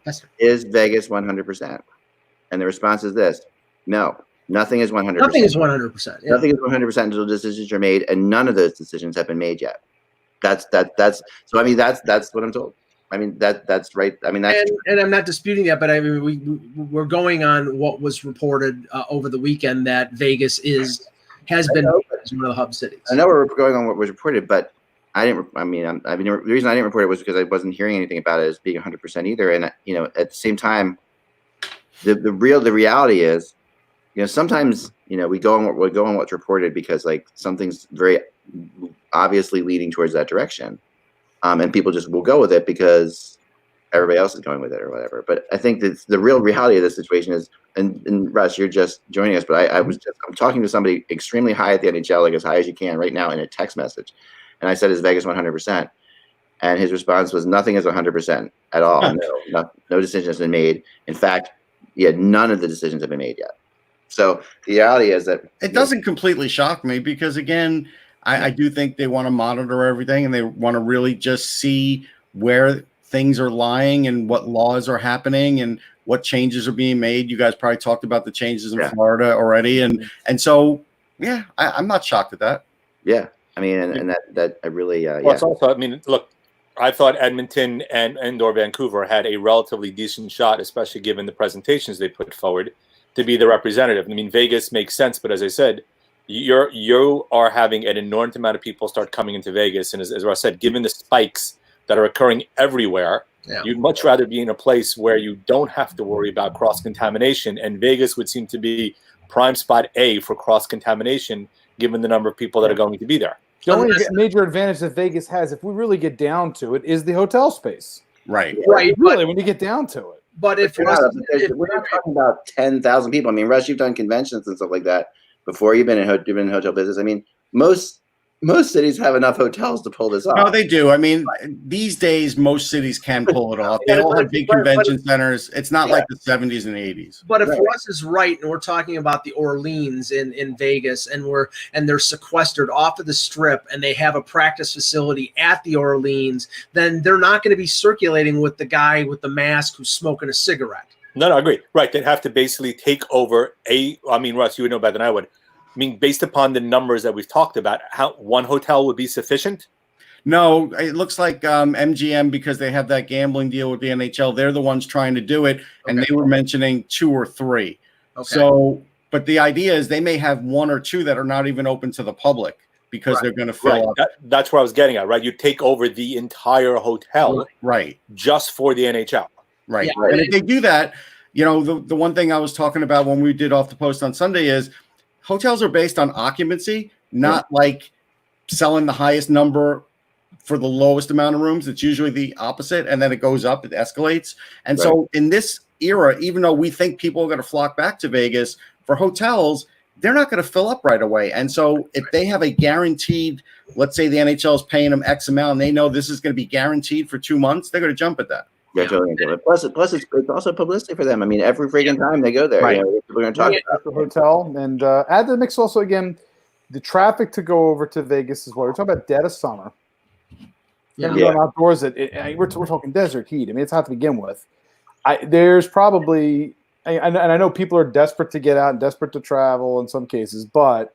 pester. Is Vegas 100%? And the response is this: no, nothing is 100%. Nothing is 100%. Yeah. Nothing is 100% until decisions are made, and none of those decisions have been made yet. That's so. I mean, that's what I'm told. I mean, that's right. I mean, and I'm not disputing that, but I mean, we're going on what was reported over the weekend that Vegas has been one of the hub cities. I know we're going on what was reported, but I didn't. I mean, the reason I didn't report it was because I wasn't hearing anything about it as being 100% either. And at the same time, the reality is, sometimes we go on what's reported because something's very obviously leading towards that direction. And people just will go with it because everybody else is going with it or whatever. But I think that the real reality of this situation is, and Russ, you're just joining us, but I'm talking to somebody extremely high at the NHL, like as high as you can right now in a text message. And I said, is Vegas 100%? And his response was, nothing is 100% at all. No decision has been made. In fact, none of the decisions have been made yet. So the reality is that it doesn't completely shock me because, again, I do think they want to monitor everything and they want to really just see where things are lying and what laws are happening and what changes are being made. You guys probably talked about the changes in Florida already. And so, I'm not shocked at that. Yeah. I mean, and that I really, Well, it's also, I mean, look, I thought Edmonton and or Vancouver had a relatively decent shot, especially given the presentations they put forward, to be the representative. I mean, Vegas makes sense, but as I said, you are having an enormous amount of people start coming into Vegas, and as Ross said, given the spikes that are occurring everywhere, you'd much rather be in a place where you don't have to worry about cross-contamination, and Vegas would seem to be prime spot A for cross-contamination, given the number of people that are going to be there. The only major advantage that Vegas has, if we really get down to it, is the hotel space. Right. Really, when you get down to it. But if we're not talking about 10,000 people. I mean, Russ, you've done conventions and stuff like that before. You've been in hotel business. I mean, most cities have enough hotels to pull this off. No, they do. I mean, these days, most cities can pull it off. They all have big convention centers. It's not like the 70s and 80s. But if Russ is right, and we're talking about the Orleans in Vegas, and they're sequestered off of the Strip, and they have a practice facility at the Orleans, then they're not going to be circulating with the guy with the mask who's smoking a cigarette. No, I agree. Right, they'd have to basically take over I mean, Russ, you would know better than I would. I mean, based upon the numbers that we've talked about, how one hotel would be sufficient? No, it looks like MGM, because they have that gambling deal with the NHL, they're the ones trying to do it, and they were mentioning 2 or 3. Okay. So, but the idea is they may have 1 or 2 that are not even open to the public because they're going to fill up. That's where I was getting at, right? You take over the entire hotel, just for the NHL. Right. Yeah. And if they do that, the one thing I was talking about when we did Off the Post on Sunday is hotels are based on occupancy, not like selling the highest number for the lowest amount of rooms. It's usually the opposite, and then it goes up, it escalates. And so in this era, even though we think people are going to flock back to Vegas, for hotels, they're not going to fill up right away. And so if they have a guaranteed, let's say the NHL is paying them X amount, and they know this is going to be guaranteed for 2 months, they're going to jump at that. They're totally into it. Plus it's also publicity for them. I mean, every freaking time they go there, Right. people are going to talk about the hotel and add to the mix also again the traffic to go over to Vegas as well. We're talking about dead of summer. Yeah. Going outdoors, we're talking desert heat. I mean, it's hot to begin with. There's probably, and I know people are desperate to get out and desperate to travel in some cases, but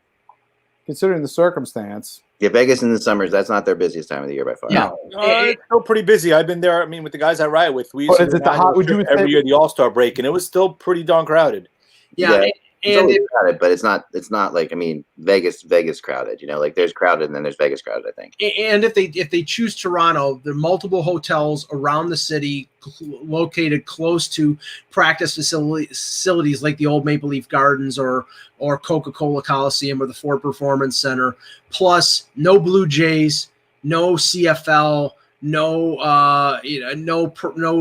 considering the circumstance. Yeah, Vegas in the summers, that's not their busiest time of the year by far. Yeah. It's still pretty busy. I've been there. I mean, with the guys I ride with, we used to do would you say, every year the All-Star break, and it was still pretty darn crowowed. Yeah. It's always crowded, but it's not like, I mean, Vegas crowded, like there's crowded and then there's Vegas crowded, I think. And if they choose Toronto, there are multiple hotels around the city located close to practice facilities like the old Maple Leaf Gardens or Coca-Cola Coliseum or the Ford Performance Center, plus no Blue Jays, no CFL, no parades,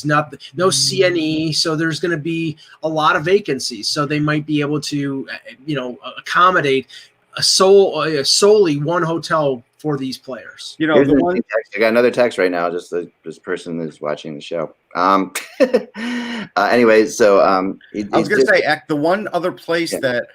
no CNE. So there's going to be a lot of vacancies. So they might be able to, accommodate solely one hotel for these players. I got another text right now. Just this person is watching the show. Anyway, so I was going to say, the one other place that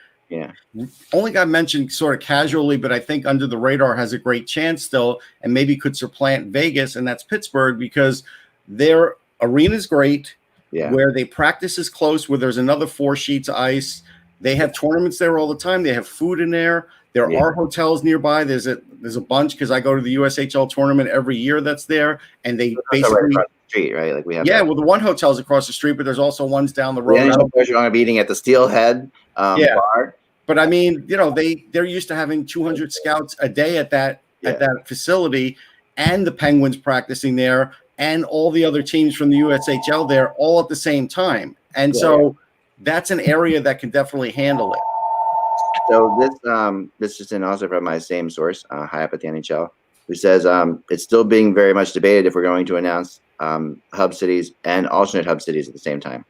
only got mentioned sort of casually, but I think under the radar has a great chance still, and maybe could supplant Vegas, and that's Pittsburgh, because their arena is great. Yeah. Where they practice is close, where there's another 4 sheets of ice. They have tournaments there all the time. They have food in there. There are hotels nearby. There's a bunch, because I go to the USHL tournament every year that's there, and they basically right across the street, right? Like we have. Yeah, well, the one hotel's across the street, but there's also ones down the road. The NHL players are going to be eating at the Steelhead bar. But I mean, they're used to having 200 scouts a day at that facility, and the Penguins practicing there, and all the other teams from the USHL there, all at the same time. And so that's an area that can definitely handle it. So this just in also from my same source, high up at the NHL, who says it's still being very much debated if we're going to announce hub cities and alternate hub cities at the same time.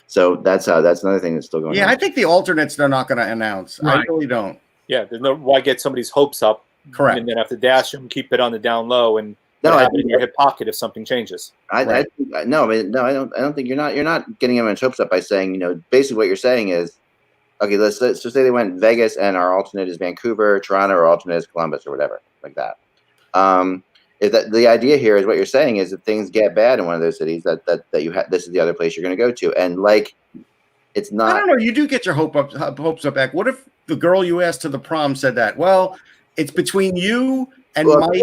So that's another thing that's still going on. Yeah, I think the alternates they're not going to announce. Right. I really don't. Yeah, there's no why get somebody's hopes up. Correct. And then have to dash them, keep it on the down low, and have it in your hip pocket if something changes. I don't think you're not getting everyone's hopes up by saying, basically what you're saying is, okay, let's just say they went Vegas and our alternate is Vancouver, Toronto, or alternate is Columbus or whatever like that. Is that the idea here is what you're saying is if things get bad in one of those cities that you have, this is the other place you're going to go to. And it's not. I don't know. You do get your hopes up back. What if the girl you asked to the prom said that? Well, it's between you and Mike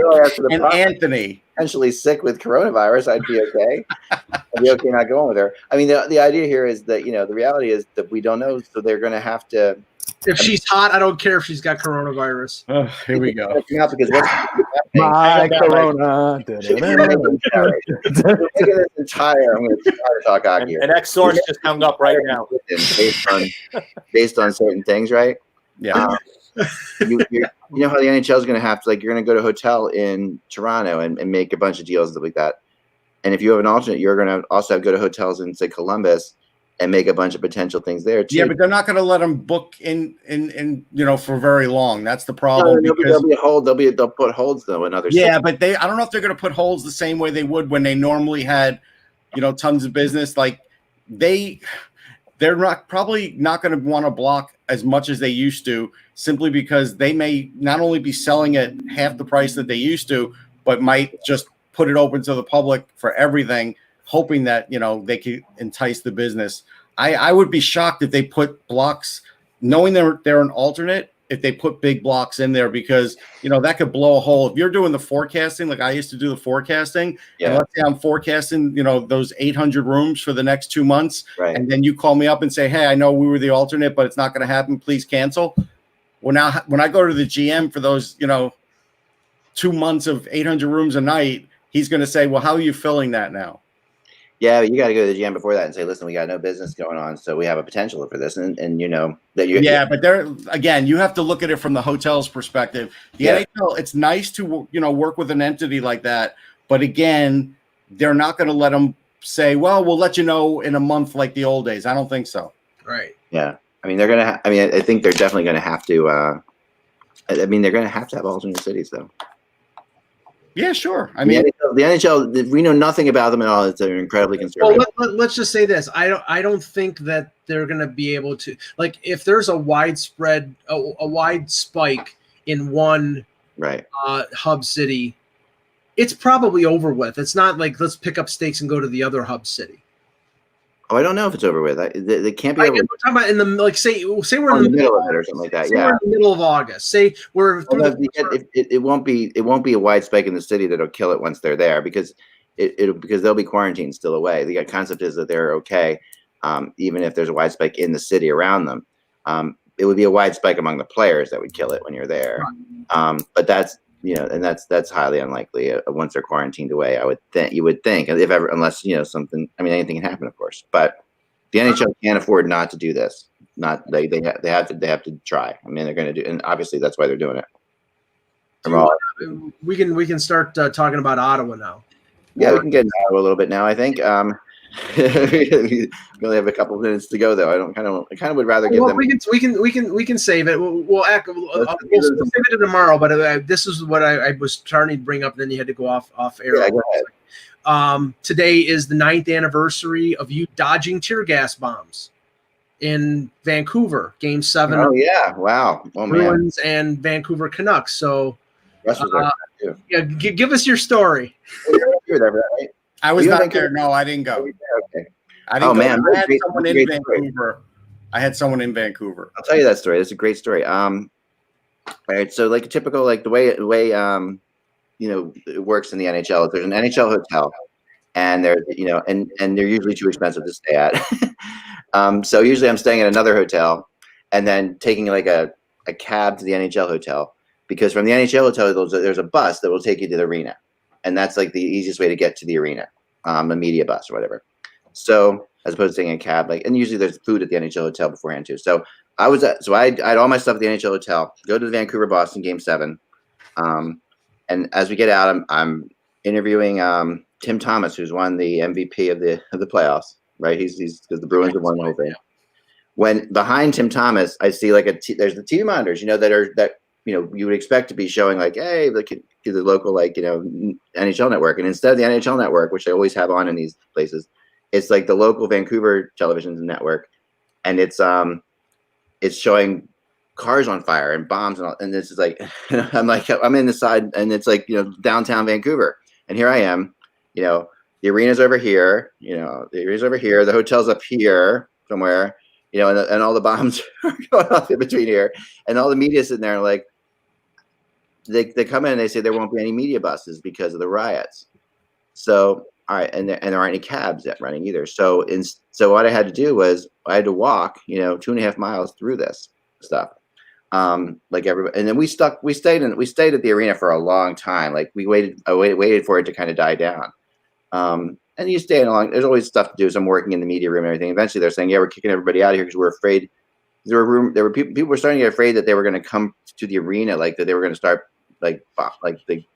and Anthony. Potentially sick with coronavirus, I'd be okay. I'd be okay not going with her. I mean, the idea here is that the reality is that we don't know, so they're going to have to. If she's hot, I don't care if she's got coronavirus. Oh, here we go. Because my corona. This entire, I'm going to try to talk hockey here. An ex-source just hung up right now. Based on certain things, right? Yeah. You know how the NHL is going to have to, you're going to go to a hotel in Toronto and make a bunch of deals and stuff like that. And if you have an alternate, you're going to also go to hotels in, say, Columbus and make a bunch of potential things there too. Yeah, but they're not going to let them book in for very long. That's the problem. No, there'll be a hold. They'll put holds though in other. Yeah, but I don't know if they're going to put holds the same way they would when they normally had, tons of business. Like they're probably not going to want to block as much as they used to, simply because they may not only be selling at half the price that they used to, but might just put it open to the public for everything, hoping that, they could entice the business. I would be shocked if they put blocks, knowing they're an alternate, if they put big blocks in there, because, that could blow a hole. If you're doing the forecasting, like I used to do the forecasting, and let's say I'm forecasting, those 800 rooms for the next 2 months, right. And then you call me up and say, hey, I know we were the alternate, but it's not going to happen. Please cancel. Well, now when I go to the GM for those, 2 months of 800 rooms a night, he's going to say, well, how are you filling that now? Yeah, you got to go to the GM before that and say, listen, we got no business going on, so we have a potential for this, and that you. Yeah, but again, you have to look at it from the hotel's perspective. The NHL, it's nice to work with an entity like that, but again, they're not going to let them say, well, we'll let you know in a month like the old days. I don't think so. Right. Yeah, I mean they're gonna. I think they're definitely going to have to. They're going to have alternate cities though. Yeah, sure. I The mean, NHL, we know nothing about them at all. It's incredibly conservative. Well, let's just say this. I don't think that they're going to be able to, like, if there's a wide spike in one Right. hub city, it's probably over with. It's not like let's pick up stakes and go to the other hub city. Oh, I don't know if it's over with. They can't be We're over with. talking about in the, like, say we're In in the middle of it or something like that. say Yeah. we're in the middle of August. Say we're through It won't be a wide spike in the city that'll kill it once they're there, because because they'll be quarantined still away. The concept is that they're okay, even if there's a wide spike in the city around them. It would be a wide spike among the players that would kill it when you're there. But that's and that's highly unlikely once they're quarantined away. You would think, if ever, unless something. I mean, anything can happen, of course. But the NHL can't afford not to do this. They have to try. I mean, they're going to do, and obviously that's why they're doing it. we can start talking about Ottawa now. Yeah, we can get into Ottawa a little bit now. I think we only have a couple of minutes to go, though. I kind of would rather give them. We can save it. We'll save it tomorrow. But this is what I was starting to bring up. And then you had to go off air. Yeah, go ahead. Today is the 9th anniversary of you dodging tear gas bombs in Vancouver, Game 7. Oh yeah! Wow. Oh man. Bruins and Vancouver Canucks. So, Russ was there too. yeah, give us your story. You were there, right? I was You not think- there. No, I didn't go. Okay. I didn't go. Man, I had great- someone in great story. Vancouver. I had someone in Vancouver. I'll tell you that story. That's a great story. All right. So, like, typical, like the way it works in the NHL. If there's an NHL hotel, and there's and they're usually too expensive to stay at. So usually I'm staying at another hotel, and then taking like a cab to the NHL hotel, because from the NHL hotel there's a bus that will take you to the arena, and that's like the easiest way to get to the arena, a media bus or whatever. So as opposed to taking a cab, and usually there's food at the NHL hotel beforehand too. So I had all my stuff at the NHL hotel. Go to the Vancouver Boston Game 7, and as we get out, I'm interviewing Tim Thomas, who's won the MVP of the playoffs. Right, he's because the Bruins have won the whole thing. When behind Tim Thomas, I see there's the TV monitors, that you would expect to be showing hey, look at the local NHL network, and instead of the NHL network, which they always have on in these places, it's like the local Vancouver television network, and it's showing cars on fire and bombs and all, and this is I'm in the side, and it's downtown Vancouver, and here I am, the arena's over here, the hotel's up here somewhere, and all the bombs are going off in between here, and all the media sitting there they come in and they say there won't be any media buses because of the riots. So all right, and there aren't any cabs yet running either. So what I had to do was I had to walk 2.5 miles through this stuff. Like everybody, and then we stayed at the arena for a long time. I waited for it to kind of die down. And you stay along. There's always stuff to do. So I'm working in the media room and everything. Eventually, they're saying, "Yeah, we're kicking everybody out of here because we're afraid." There were people were starting to get afraid that they were going to come to the arena, that they were going to start they're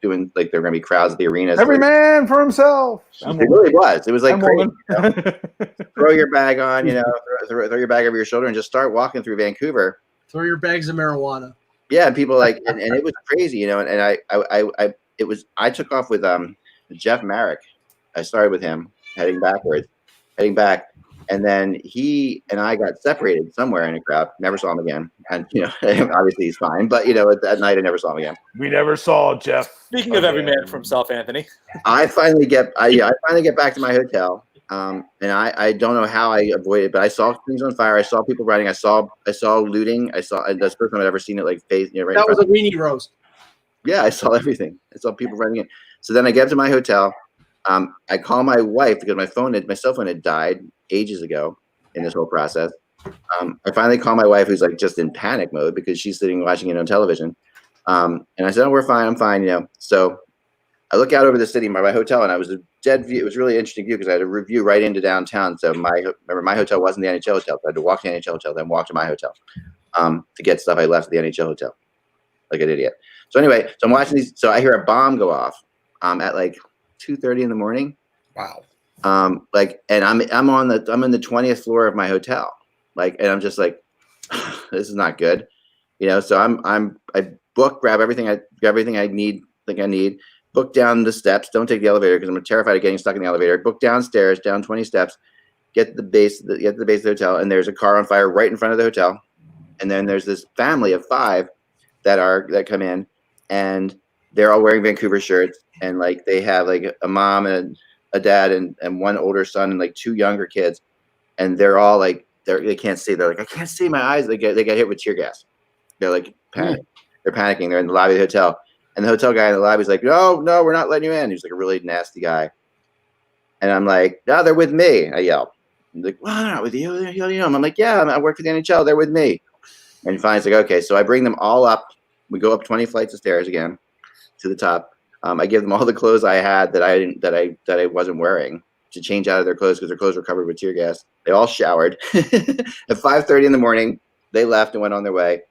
going to be crowds at the arena. Every man for himself. It really was. It was like crazy. Throw your bag on, throw your bag over your shoulder and just start walking through Vancouver. Throw your bags of marijuana. Yeah, and people and it was crazy, and I took off with Jeff Marek. I started with him heading back, and then he and I got separated somewhere in a crowd. Never saw him again, and obviously he's fine. But that night I never saw him again. We never saw Jeff. Speaking of every man for himself, Anthony. I finally get back to my hotel, and I don't know how I avoided, but I saw things on fire. I saw people running. I saw looting. That's the first time I've ever seen it right. That was a weenie roast. Yeah, I saw everything. I saw people running in. So then I get up to my hotel. I call my wife because my cell phone had died ages ago in this whole process. I finally call my wife, who's just in panic mode because she's sitting watching it on television. And I said, "Oh, we're fine. I'm fine." So I look out over the city by my hotel, and I was a dead view. It was a really interesting view because I had a view right into downtown. So my hotel wasn't the NHL hotel. So I had to walk to the NHL hotel, then walk to my hotel to get stuff I left at the NHL hotel, like an idiot. So anyway, so I'm watching these. So I hear a bomb go off at 2:30 in the morning. Wow. And I'm in the 20th floor of my hotel, and I'm just this is not good, So I book, grab everything I need, book down the steps. Don't take the elevator because I'm terrified of getting stuck in the elevator. Book downstairs, down 20 steps, get to the base of the hotel, and there's a car on fire right in front of the hotel. And then there's this family of 5 that come in, and they're all wearing Vancouver shirts, and like they have like a mom and a dad and one older son and like 2 younger kids, and they're all like they can't see. They're like, I can't see my eyes. They get hit with tear gas. They're like panic. They're panicking. They're in the lobby of the hotel, and the hotel guy in the lobby is like, no, we're not letting you in. He's like a really nasty guy, and I'm like, no, they're with me. I yell. He's like, well, they're not with you. You know them. I'm like, yeah, I work for the NHL. They're with me. And finally, it's like, okay. So I bring them all up. We go up 20 flights of stairs again to the top. I give them all the clothes I had that I wasn't wearing to change out of their clothes because their clothes were covered with tear gas. They all showered. At 5:30 in the morning, they left and went on their way.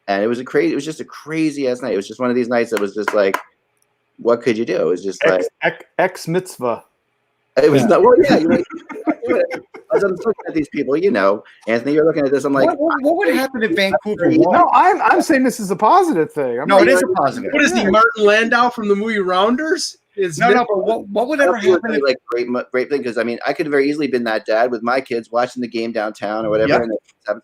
And it was just a crazy ass night. It was just one of these nights that was just like, what could you do? It was just ex mitzvah. It was not. Well, yeah. As I'm looking at these people, Anthony, you're looking at this. I'm like, what would happen in Vancouver? No, I'm saying this is a positive thing. It is a positive. What is he, Martin Landau from the movie Rounders? But what would ever happen? Like great thing, because I mean, I could have very easily been that dad with my kids watching the game downtown or whatever. Yep.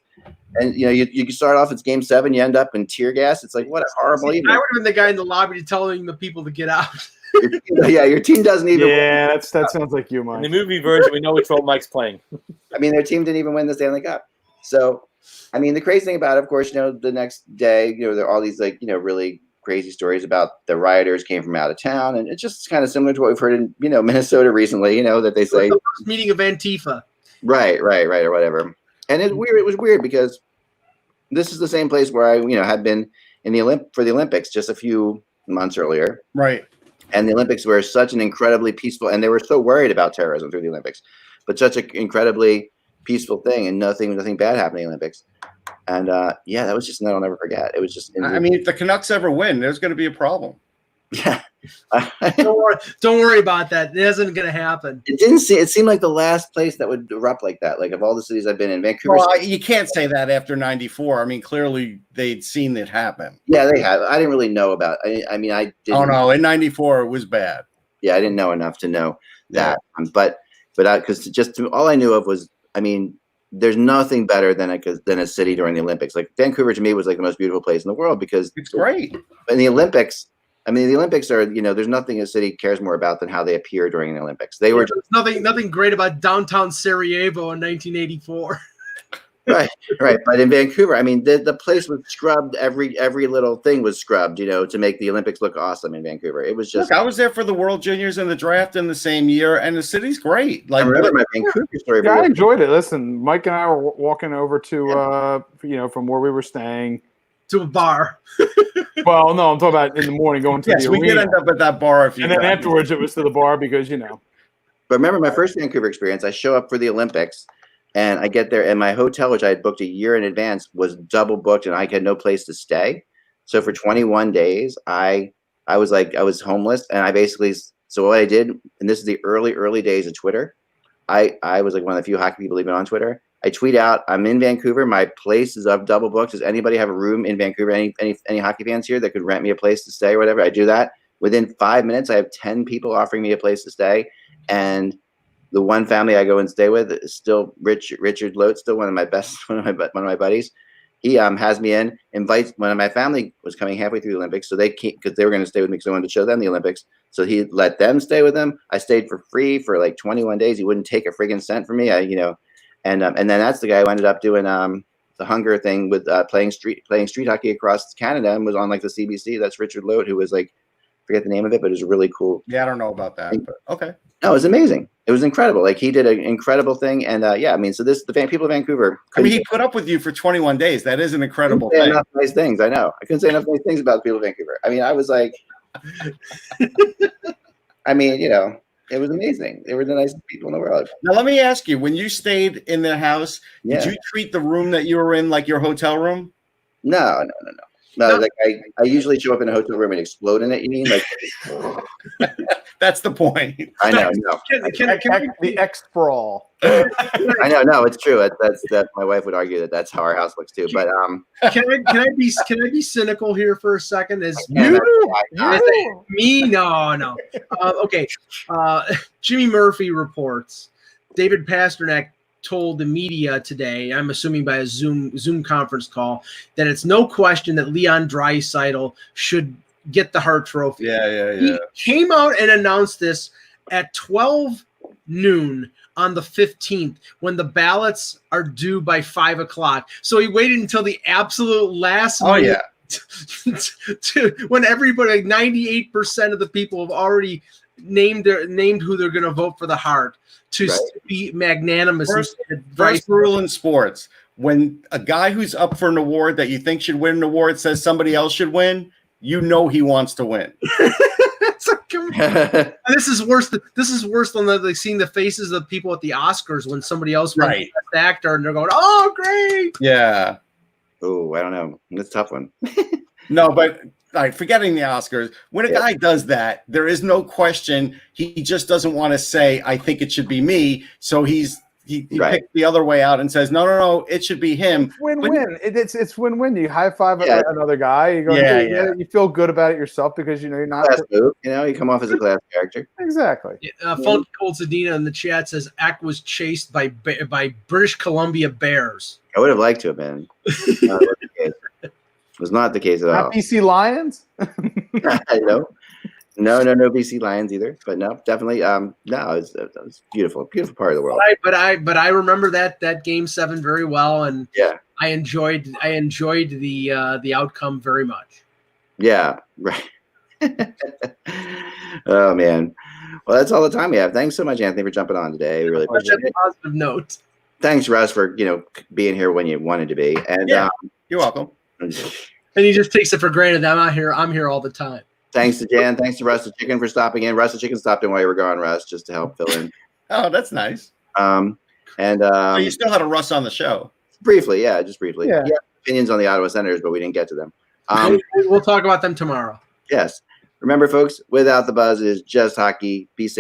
And you start off, it's game 7, you end up in tear gas. It's like, what a horrible evening. I would have been the guy in the lobby telling the people to get out. Your team doesn't even. Yeah, that sounds like you, Mike. In the movie version, we know which role Mike's playing. I mean, their team didn't even win the Stanley Cup. So, I mean, the crazy thing about it, of course, the next day, there are all these really crazy stories about the rioters came from out of town, and it's just kind of similar to what we've heard in Minnesota recently. That they say the first meeting of Antifa. Right, or whatever. And it's weird. It was weird because this is the same place where I had been in for the Olympics just a few months earlier. Right. And the Olympics were such an incredibly peaceful, and they were so worried about terrorism through the Olympics, but such an incredibly peaceful thing, and nothing bad happened in the Olympics. And that was just, I'll never forget. It was just. I mean, if the Canucks ever win, there's going to be a problem. Yeah. Don't worry about that. It isn't going to happen. It seemed like the last place that would erupt like that. Like of all the cities I've been in, Vancouver. Well, you can't say that after '94. I mean, clearly they'd seen it happen. Yeah, they have. I didn't really know about. I mean, I didn't. Oh no, in '94 it was bad. Yeah, I didn't know enough to know that. But because all I knew of was, I mean, there's nothing better than a city during the Olympics. Like Vancouver to me was like the most beautiful place in the world because it's great. In the Olympics. I mean, the Olympics are, there's nothing a city cares more about than how they appear during the Olympics. They were just nothing great about downtown Sarajevo in 1984. Right. But in Vancouver, I mean, the place was scrubbed. Every little thing was scrubbed, to make the Olympics look awesome in Vancouver. It was just. Look, I was there for the World Juniors and the draft in the same year, and the city's great. Like, I remember my Vancouver story. Yeah, I enjoyed it. Listen, Mike and I were walking over to, from where we were staying. To a bar. Well, no, I'm talking about in the morning going to the arena. We did end up at that bar. And then afterwards it was to the bar because, But remember my first Vancouver experience, I show up for the Olympics, and I get there, and my hotel, which I had booked a year in advance, was double booked, and I had no place to stay. So for 21 days, I was homeless, and I basically – so what I did, and this is the early days of Twitter, I was like one of the few hockey people even on Twitter. I tweet out, I'm in Vancouver. My place is up double booked. Does anybody have a room in Vancouver? Any hockey fans here that could rent me a place to stay or whatever? I do that. Within 5 minutes, I have 10 people offering me a place to stay. And the one family I go and stay with is still Richard Lote, still one of my buddies. He has me in, invites one of my family was coming halfway through the Olympics. So they can't, because they were going to stay with me because I wanted to show them the Olympics. So he let them stay with him. I stayed for free for like 21 days. He wouldn't take a friggin' cent from me. And then that's the guy who ended up doing the hunger thing with playing street hockey across Canada and was on like the CBC. That's Richard Lote, who was like, forget the name of it, but it was really cool. Yeah, I don't know about that, but okay. No, it was amazing. It was incredible. Like he did an incredible thing, and I mean, so people of Vancouver. I mean, he put up with you for 21 days. That is an incredible thing. Enough nice things. I know. I couldn't say enough nice things about the people of Vancouver. I mean, I was like, I mean, it was amazing. They were the nicest people in the world. Now, let me ask you, when you stayed in their house, did you treat the room that you were in like your hotel room? No. No, like I usually show up in a hotel room and explode in it. You mean like? That's the point. I know. No, The X sprawl. I know. No, it's true. That my wife would argue that's how our house looks too. But can I be cynical here for a second? As me? No. Okay. Jimmy Murphy reports David Pasternak told the media today, I'm assuming by a Zoom conference call, that it's no question that Leon Draisaitl should get the Hart Trophy. Yeah. He came out and announced this at 12 noon on the 15th when the ballots are due by 5 o'clock. So he waited until the absolute last minute to when everybody, like 98% of the people have already named who they're going to vote for the Hart to be magnanimous. First rule in sports: when a guy who's up for an award that you think should win an award says somebody else should win, you know he wants to win. This is worse than seeing the faces of people at the Oscars when somebody else wins Best Actor and they're going, "Oh, great!" Yeah. Oh, I don't know. That's a tough one. No, but forgetting the Oscars, when a guy does that, there is no question. He just doesn't want to say, "I think it should be me." So he picked the other way out and says, no, it should be him. Win-win. It's win-win. You high five another guy. You go, you feel good about it yourself because you're not. Class move, you come off as a class character. Exactly. Funky Cold Sedina in the chat says Ack was chased by British Columbia bears. I would have liked to have been. It was not the case at all. Not BC Lions. I know. No BC Lions either, but no, definitely. No, it was beautiful part of the world. But I remember that Game 7 very well, and I enjoyed the outcome very much. Yeah, right. Oh man, well that's all the time we have. Thanks so much, Anthony, for jumping on today. We really appreciate it. Positive note. Thanks, Russ, for being here when you wanted to be, and you're welcome. And he just takes it for granted that I'm here all the time. Thanks to Jan. Thanks to Russ the Chicken for stopping in. Russ the Chicken stopped in while you were gone, Russ, just to help fill in. Oh, that's nice. So you still had a Russ on the show. Briefly, just briefly. Yeah. He had opinions on the Ottawa Senators, but we didn't get to them. We'll talk about them tomorrow. Yes. Remember, folks, without the buzz, it is just hockey. Be safe.